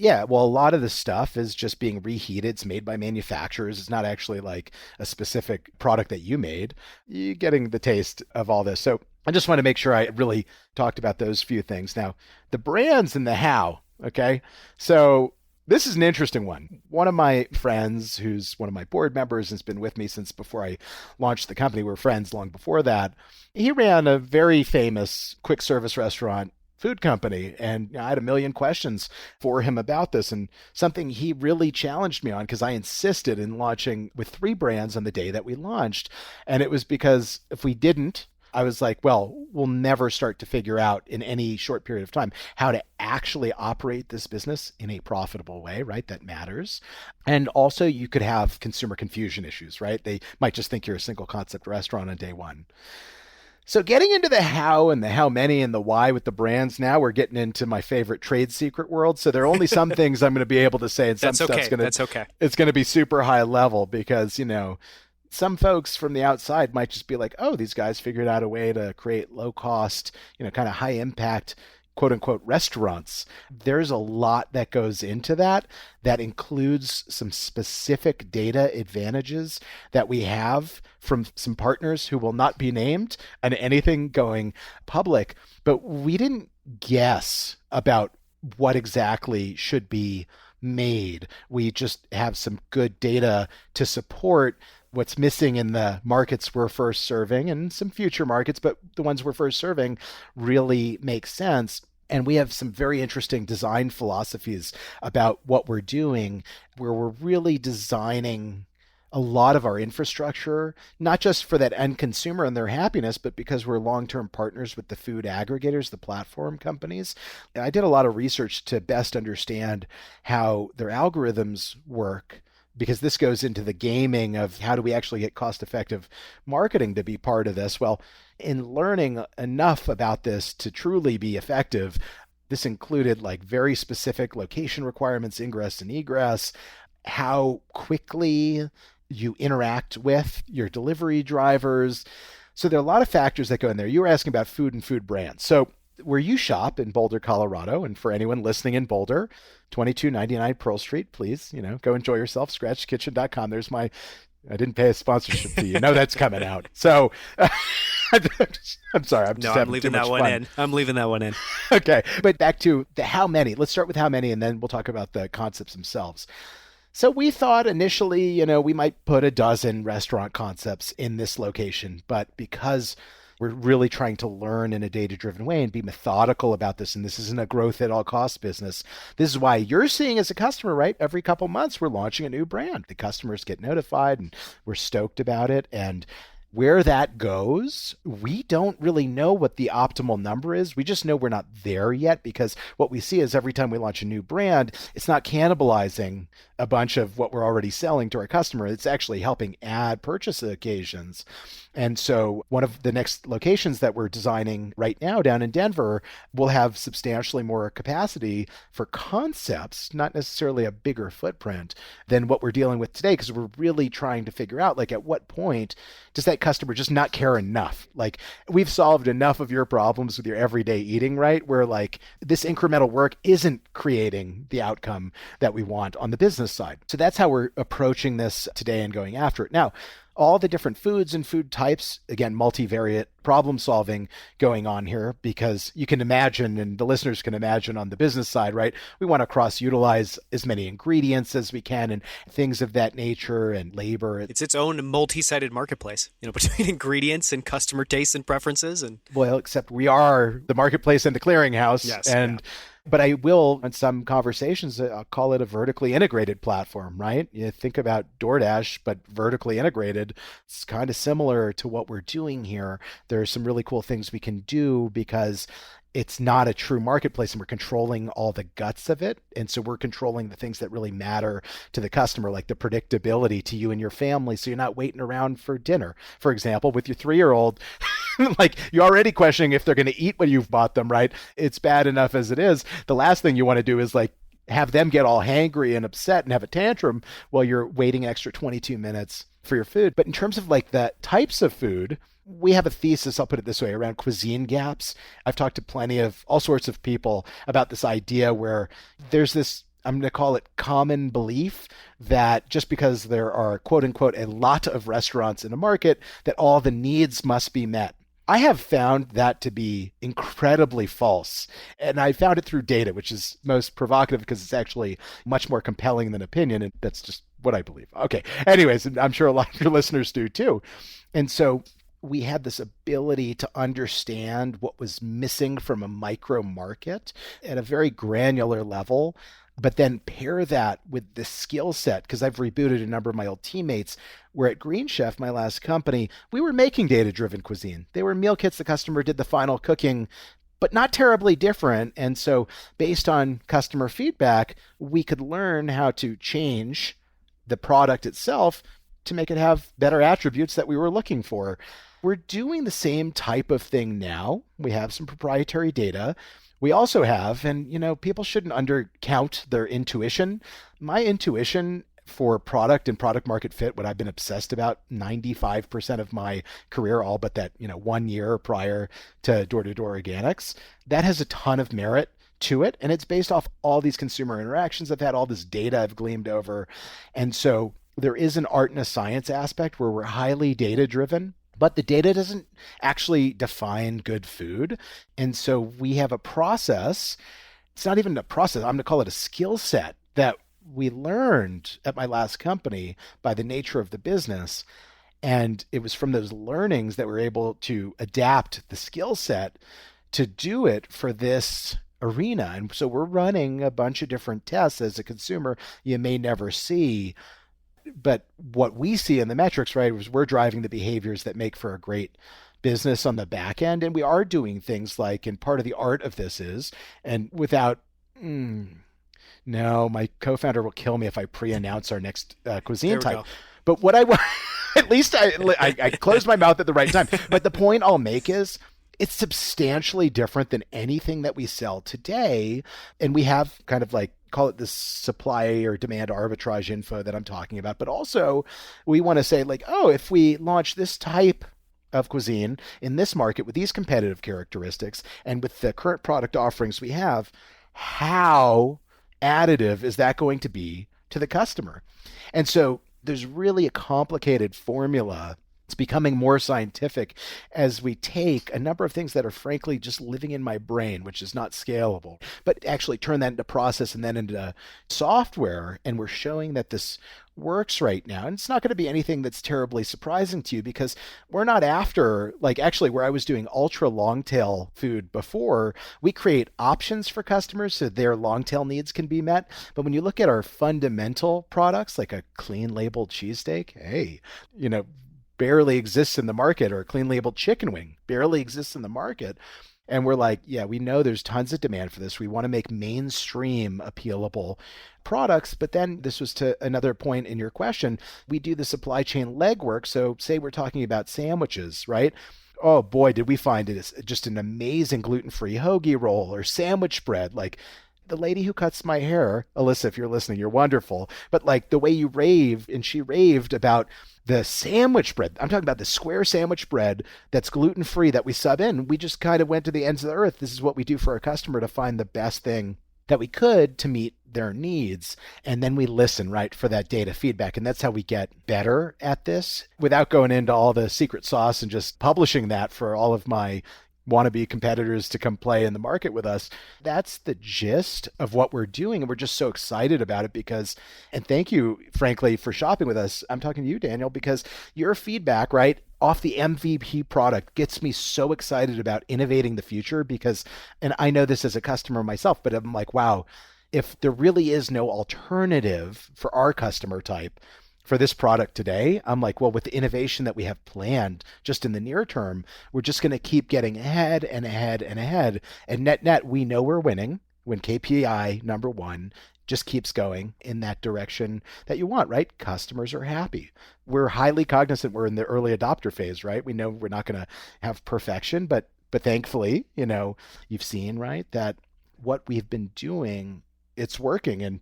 yeah, well, a lot of the stuff is just being reheated. It's made by manufacturers. It's not actually like a specific product that you made. You're getting the taste of all this. So I just want to make sure I really talked about those few things. Now, the brands and the how, okay? So this is an interesting one. One of my friends, who's one of my board members and has been with me since before I launched the company, we were friends long before that. He ran a very famous quick service restaurant food company. And I had a million questions for him about this and something he really challenged me on because I insisted in launching with 3 brands on the day that we launched. And it was because if we didn't, I was like, well, we'll never start to figure out in any short period of time how to actually operate this business in a profitable way, right? That matters. And also you could have consumer confusion issues, right? They might just think you're a single concept restaurant on day one. So getting into the how and the how many and the why with the brands now, we're getting into my favorite trade secret world. So there are only some things I'm going to be able to say, and some stuff's going to it's going to be super high level because, some folks from the outside might just be like, oh, these guys figured out a way to create low cost, kind of high impact, quote unquote, restaurants. There's a lot that goes into that includes some specific data advantages that we have from some partners who will not be named and anything going public. But we didn't guess about what exactly should be made. We just have some good data to support what's missing in the markets we're first serving and some future markets, but the ones we're first serving really make sense. And we have some very interesting design philosophies about what we're doing, where we're really designing a lot of our infrastructure, not just for that end consumer and their happiness, but because we're long-term partners with the food aggregators, the platform companies. And I did a lot of research to best understand how their algorithms work, because this goes into the gaming of how do we actually get cost-effective marketing to be part of this. Well, in learning enough about this to truly be effective, this included like very specific location requirements, ingress and egress, how quickly you interact with your delivery drivers. So there are a lot of factors that go in there. You were asking about food and food brands. So where you shop in Boulder, Colorado, and for anyone listening in Boulder, 2299 Pearl Street, please, go enjoy yourself, scratchkitchen.com. There's I didn't pay a sponsorship fee. That's coming out. So I'm sorry. I'm leaving that one in. I'm leaving that one in. Okay. But back to the how many. Let's start with how many, and then we'll talk about the concepts themselves. So we thought initially, we might put a dozen restaurant concepts in this location, but because we're really trying to learn in a data-driven way and be methodical about this. And this isn't a growth at all costs business. This is why you're seeing as a customer, right? Every couple months, we're launching a new brand. The customers get notified and we're stoked about it. And where that goes, we don't really know what the optimal number is. We just know we're not there yet, because what we see is every time we launch a new brand, it's not cannibalizing a bunch of what we're already selling to our customer. It's actually helping add purchase occasions. And so one of the next locations that we're designing right now down in Denver will have substantially more capacity for concepts, not necessarily a bigger footprint than what we're dealing with today, because we're really trying to figure out, like, at what point does that customer just not care enough? Like, we've solved enough of your problems with your everyday eating, right? Where like this incremental work isn't creating the outcome that we want on the business side. So that's how we're approaching this today and going after it. Now, all the different foods and food types, again, multivariate problem solving going on here, because you can imagine, and the listeners can imagine on the business side, right? We want to cross-utilize as many ingredients as we can and things of that nature, and labor. It's its own multi-sided marketplace, between ingredients and customer tastes and preferences. And well, except we are the marketplace and the clearinghouse. Yes, and yeah. But I will, in some conversations, I'll call it a vertically integrated platform, right? You think about DoorDash, but vertically integrated. It's kind of similar to what we're doing here. There are some really cool things we can do because it's not a true marketplace and we're controlling all the guts of it. And so we're controlling the things that really matter to the customer, like the predictability to you and your family. So you're not waiting around for dinner, for example, with your 3-year-old. Like, you're already questioning if they're going to eat what you've bought them, right? It's bad enough as it is. The last thing you want to do is like have them get all hangry and upset and have a tantrum while you're waiting an extra 22 minutes for your food. But in terms of like the types of food, we have a thesis, I'll put it this way, around cuisine gaps. I've talked to plenty of all sorts of people about this idea where there's this, I'm going to call it common belief, that just because there are, quote unquote, a lot of restaurants in a market, that all the needs must be met. I have found that to be incredibly false. And I found it through data, which is most provocative because it's actually much more compelling than opinion. And that's just what I believe. Okay. Anyways, I'm sure a lot of your listeners do too. And so we had this ability to understand what was missing from a micro market at a very granular level, but then pair that with the skill set, because I've rebooted a number of my old teammates, where at Green Chef, my last company, we were making data-driven cuisine. They were meal kits, the customer did the final cooking, but not terribly different. And so based on customer feedback, we could learn how to change the product itself to make it have better attributes that we were looking for. We're doing the same type of thing now. We have some proprietary data. We also have, and people shouldn't undercount their intuition. My intuition for product and product market fit, what I've been obsessed about 95% of my career, all but that, 1 year prior to door-to-door organics, that has a ton of merit to it. And it's based off all these consumer interactions I've had, all this data I've gleaned over. And so there is an art and a science aspect where we're highly data driven, but the data doesn't actually define good food. And so we have a process. It's not even a process. I'm going to call it a skill set that we learned at my last company by the nature of the business. And it was from those learnings that we're able to adapt the skill set to do it for this arena. And so we're running a bunch of different tests as a consumer you may never see. But what we see in the metrics, right, is we're driving the behaviors that make for a great business on the back end. And we are doing things like, and part of the art of this is, and without, no, my co-founder will kill me if I pre-announce our next cuisine type. Go. But what I want, at least I closed my mouth at the right time. But the point I'll make is it's substantially different than anything that we sell today. And we have kind of like, call it this supply or demand arbitrage info that I'm talking about. But also we want to say like, oh, if we launch this type of cuisine in this market with these competitive characteristics and with the current product offerings we have, how additive is that going to be to the customer? And so there's really a complicated formula. It's becoming more scientific as we take a number of things that are frankly just living in my brain, which is not scalable, but actually turn that into process and then into software. And we're showing that this works right now. And it's not going to be anything that's terribly surprising to you because we're not after, like actually where I was doing ultra long tail food before, we create options for customers so their long tail needs can be met. But when you look at our fundamental products, like a clean labeled cheesesteak, hey, barely exists in the market, or a clean labeled chicken wing barely exists in the market. And we're like, yeah, we know there's tons of demand for this. We want to make mainstream appealable products. But then this was to another point in your question. We do the supply chain legwork. So say we're talking about sandwiches, right? Oh boy, did we find it as just an amazing gluten-free hoagie roll or sandwich bread. Like the lady who cuts my hair, Alyssa, if you're listening, you're wonderful. But like the way you raved, and she raved about the sandwich bread. I'm talking about the square sandwich bread that's gluten-free that we sub in. We just kind of went to the ends of the earth. This is what we do for our customer to find the best thing that we could to meet their needs. And then we listen, right, for that data feedback. And that's how we get better at this without going into all the secret sauce and just publishing that for all of my wannabe competitors to come play in the market with us. That's the gist of what we're doing. And we're just so excited about it because, and thank you, frankly, for shopping with us. I'm talking to you, Daniel, because your feedback, right, off the MVP product gets me so excited about innovating the future because, and I know this as a customer myself, but I'm like, wow, if there really is no alternative for our customer type for this product today, I'm like, well, with the innovation that we have planned just in the near term, we're just going to keep getting ahead and ahead and ahead. And net, we know we're winning when KPI number one just keeps going in that direction that you want, right? Customers are happy. We're highly cognizant we're in the early adopter phase, right? We know we're not going to have perfection, but thankfully, you've seen, right, that what we've been doing, it's working. And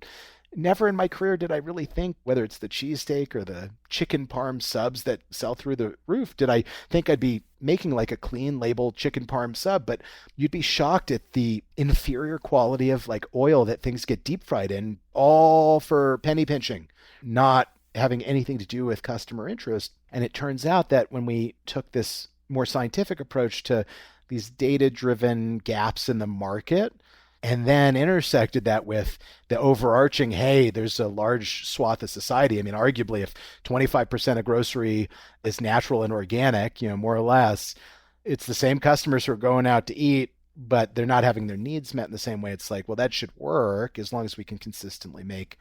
never in my career did I really think, whether it's the cheesesteak or the chicken parm subs that sell through the roof, did I think I'd be making like a clean label chicken parm sub. But you'd be shocked at the inferior quality of like oil that things get deep fried in, all for penny pinching, not having anything to do with customer interest. And it turns out that when we took this more scientific approach to these data-driven gaps in the market, and then intersected that with the overarching, hey, there's a large swath of society. I mean, arguably, if 25% of grocery is natural and organic, more or less, it's the same customers who are going out to eat, but they're not having their needs met in the same way. It's like, well, that should work as long as we can consistently make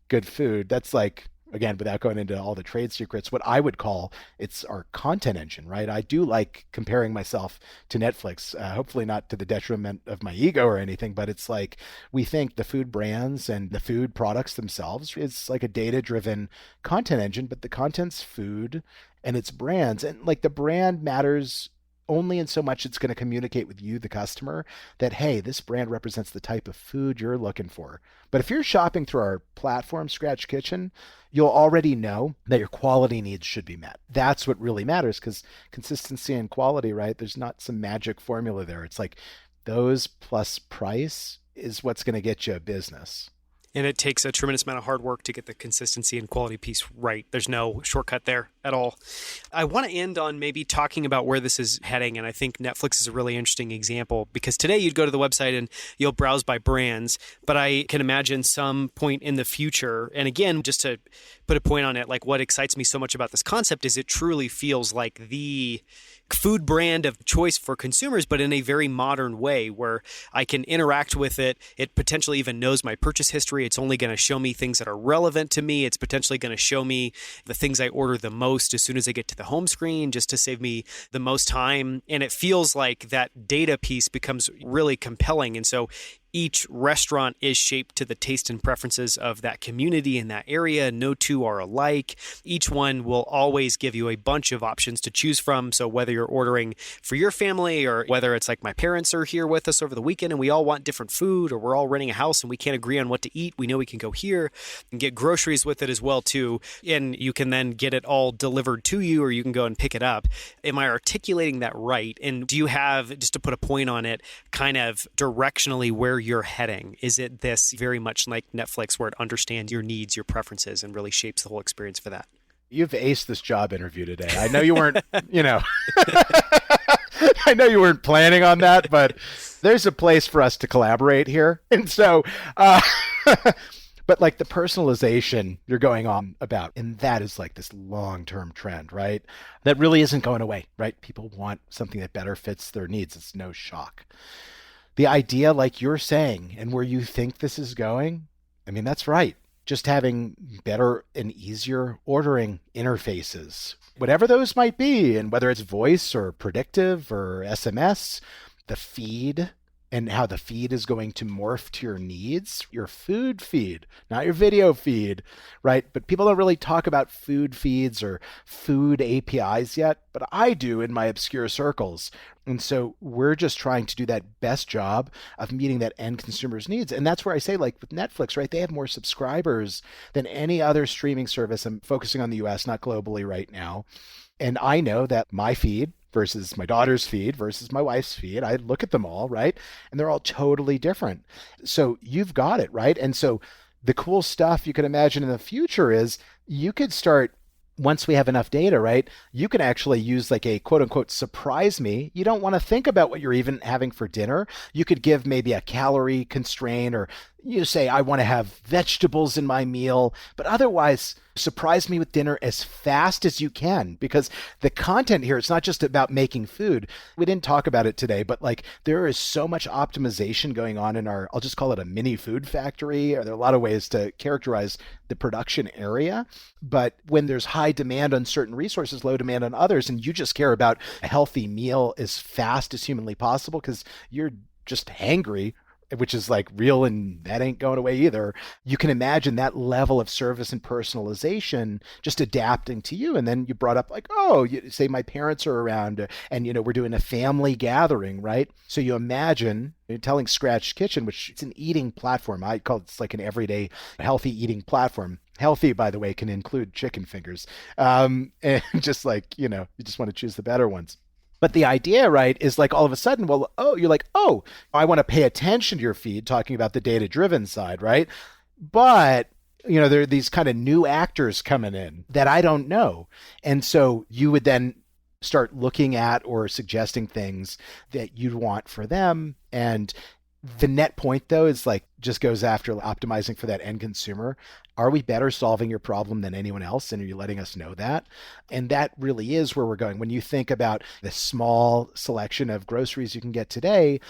good food. That's like, again, without going into all the trade secrets, what I would call it's our content engine, right? I do like comparing myself to Netflix, hopefully not to the detriment of my ego or anything, but it's like we think the food brands and the food products themselves is like a data-driven content engine, but the content's food and its brands. And like the brand matters only in so much it's going to communicate with you, the customer, that, hey, this brand represents the type of food you're looking for. But if you're shopping through our platform, Scratch Kitchen, you'll already know that your quality needs should be met. That's what really matters, because consistency and quality, right? There's not some magic formula there. It's like those plus price is what's going to get you a business. And it takes a tremendous amount of hard work to get the consistency and quality piece right. There's no shortcut there at all. I want to end on maybe talking about where this is heading. And I think Netflix is a really interesting example, because today you'd go to the website and you'll browse by brands. But I can imagine some point in the future, and again, just to put a point on it, like what excites me so much about this concept is it truly feels like the food brand of choice for consumers, but in a very modern way where I can interact with it. It potentially even knows my purchase history. It's only going to show me things that are relevant to me. It's potentially going to show me the things I order the most as soon as I get to the home screen, just to save me the most time. And it feels like that data piece becomes really compelling. And so each restaurant is shaped to the taste and preferences of that community in that area. No two are alike. Each one will always give you a bunch of options to choose from. So whether you're ordering for your family, or whether it's like my parents are here with us over the weekend and we all want different food, or we're all renting a house and we can't agree on what to eat, we know we can go here and get groceries with it as well too. And you can then get it all delivered to you, or you can go and pick it up. Am I articulating that right? And do you have, just to put a point on it, kind of directionally where you're heading? Is it this very much like Netflix, where it understands your needs, your preferences, and really shapes the whole experience for that? You've aced this job interview today. I know you weren't, I know you weren't planning on that, but there's a place for us to collaborate here. And so, but like the personalization you're going on about, and that is like this long-term trend, right? That really isn't going away, right? People want something that better fits their needs. It's no shock. The idea, like you're saying, and where you think this is going, I mean, that's right. Just having better and easier ordering interfaces, whatever those might be, and whether it's voice or predictive or SMS, the feed and how the feed is going to morph to your needs, your food feed, not your video feed, right? But people don't really talk about food feeds or food APIs yet, but I do in my obscure circles. And so we're just trying to do that best job of meeting that end consumer's needs. And that's where I say, like with Netflix, right? They have more subscribers than any other streaming service. I'm focusing on the US, not globally right now. And I know that my feed versus my daughter's feed versus my wife's feed, I look at them all, right? And they're all totally different. So you've got it, right? And so the cool stuff you can imagine in the future is you could start, once we have enough data, right, you can actually use like a quote unquote surprise me. You don't want to think about what you're even having for dinner. You could give maybe a calorie constraint, or you say, I want to have vegetables in my meal, but otherwise surprise me with dinner as fast as you can, because the content here, it's not just about making food. We didn't talk about it today, but like there is so much optimization going on in our, I'll just call it a mini food factory, or there are a lot of ways to characterize the production area. But when there's high demand on certain resources, low demand on others, and you just care about a healthy meal as fast as humanly possible because you're just hangry, which is like real, and that ain't going away either. You can imagine that level of service and personalization just adapting to you. And then you brought up like, oh, you say my parents are around and, we're doing a family gathering, right? So you imagine you're telling Scratch Kitchen, which it's an eating platform. I call it, it's like an everyday healthy eating platform. Healthy, by the way, can include chicken fingers. And just like, you just want to choose the better ones. But the idea, right, is like all of a sudden, you're like, I want to pay attention to your feed, talking about the data-driven side, right? But, there are these kind of new actors coming in that I don't know. And so you would then start looking at or suggesting things that you'd want for them. And the net point, though, is like just goes after optimizing for that end consumer. Are we better solving your problem than anyone else? And are you letting us know that? And that really is where we're going. When you think about the small selection of groceries you can get today,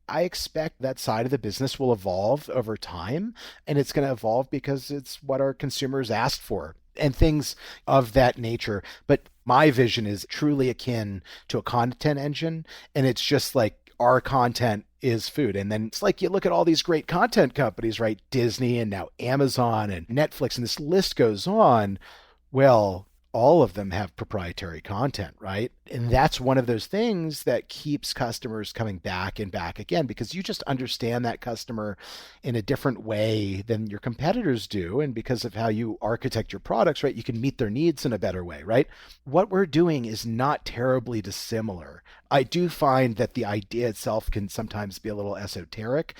I expect that side of the business will evolve over time. And it's going to evolve because it's what our consumers asked for. and things of that nature. But my vision is truly akin to a content engine. And it's just like our content is food. And then it's like you look at all these great content companies, right? Disney and now Amazon and Netflix, and this list goes on. Well, all of them have proprietary content, right? And that's one of those things that keeps customers coming back and back again, because you just understand that customer in a different way than your competitors do. And because of how you architect your products, right, you can meet their needs in a better way, right? What we're doing is not terribly dissimilar. I do find that the idea itself can sometimes be a little esoteric,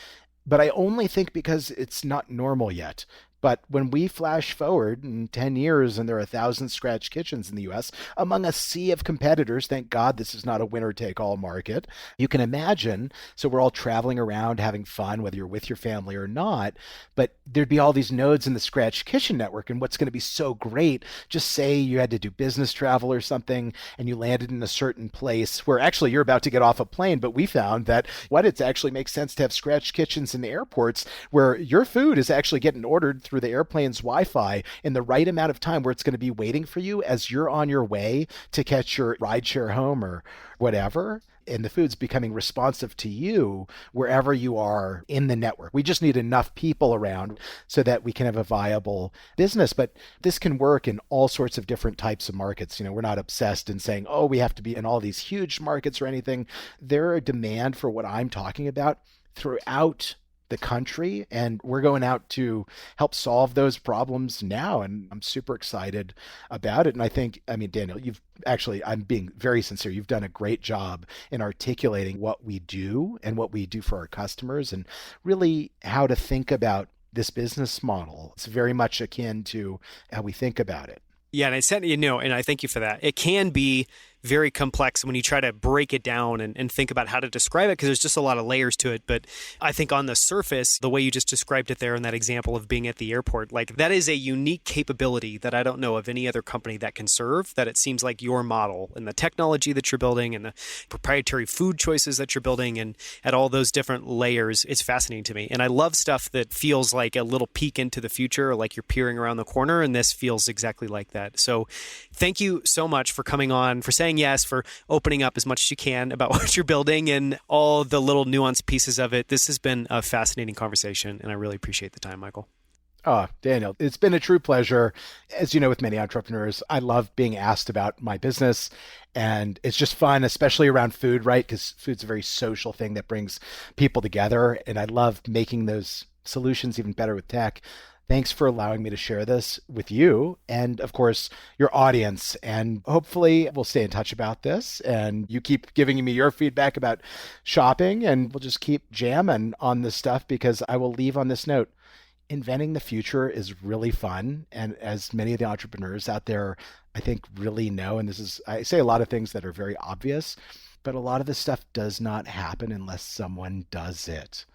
but I only think because it's not normal yet. But when we flash forward in 10 years and there are 1,000 scratch kitchens in the US, among a sea of competitors, thank God this is not a winner-take-all market, you can imagine, so we're all traveling around having fun, whether you're with your family or not, but there'd be all these nodes in the scratch kitchen network. And what's going to be so great, just say you had to do business travel or something and you landed in a certain place where actually you're about to get off a plane, but we found that it actually makes sense to have scratch kitchens in the airports where your food is actually getting ordered through the airplane's Wi-Fi in the right amount of time where it's going to be waiting for you as you're on your way to catch your rideshare home or whatever. And the food's becoming responsive to you wherever you are in the network. We just need enough people around so that we can have a viable business. But this can work in all sorts of different types of markets. We're not obsessed in saying, oh, we have to be in all these huge markets or anything. There are demand for what I'm talking about throughout the country, and we're going out to help solve those problems now, and I'm super excited about it. And I think, Daniel, I'm being very sincere, you've done a great job in articulating what we do and what we do for our customers and really how to think about this business model. It's very much akin to how we think about it. Yeah, and I thank you for that. It can be very complex when you try to break it down and think about how to describe it, because there's just a lot of layers to it. But I think on the surface, the way you just described it there in that example of being at the airport, like that is a unique capability that I don't know of any other company that can serve, that it seems like your model and the technology that you're building and the proprietary food choices that you're building and at all those different layers, it's fascinating to me. And I love stuff that feels like a little peek into the future, or like you're peering around the corner, and this feels exactly like that. So thank you so much for coming on, for saying yes, for opening up as much as you can about what you're building and all the little nuanced pieces of it. This has been a fascinating conversation, and I really appreciate the time, Michael. Oh, Daniel, it's been a true pleasure. As you know, with many entrepreneurs, I love being asked about my business, and it's just fun, especially around food, right? Because food's a very social thing that brings people together, and I love making those solutions even better with tech. Thanks for allowing me to share this with you and, of course, your audience. And hopefully we'll stay in touch about this, and you keep giving me your feedback about shopping, and we'll just keep jamming on this stuff, because I will leave on this note. Inventing the future is really fun. And as many of the entrepreneurs out there, I think, really know, and I say a lot of things that are very obvious, but a lot of this stuff does not happen unless someone does it.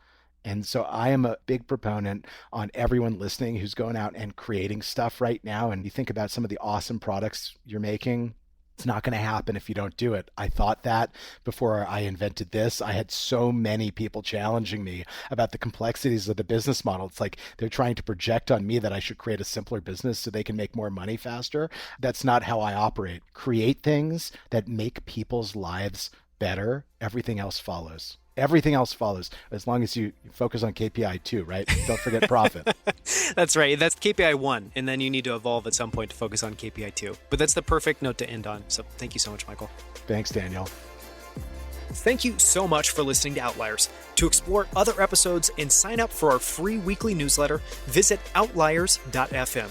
And so I am a big proponent on everyone listening who's going out and creating stuff right now. And you think about some of the awesome products you're making, it's not going to happen if you don't do it. I thought that before I invented this. I had so many people challenging me about the complexities of the business model. It's like they're trying to project on me that I should create a simpler business so they can make more money faster. That's not how I operate. Create things that make people's lives better. Everything else follows. Everything else follows, as long as you focus on KPI 2, right? Don't forget profit. That's right. That's KPI 1, and then you need to evolve at some point to focus on KPI 2. But that's the perfect note to end on. So thank you so much, Michael. Thanks, Daniel. Thank you so much for listening to Outliers. To explore other episodes and sign up for our free weekly newsletter, visit outliers.fm.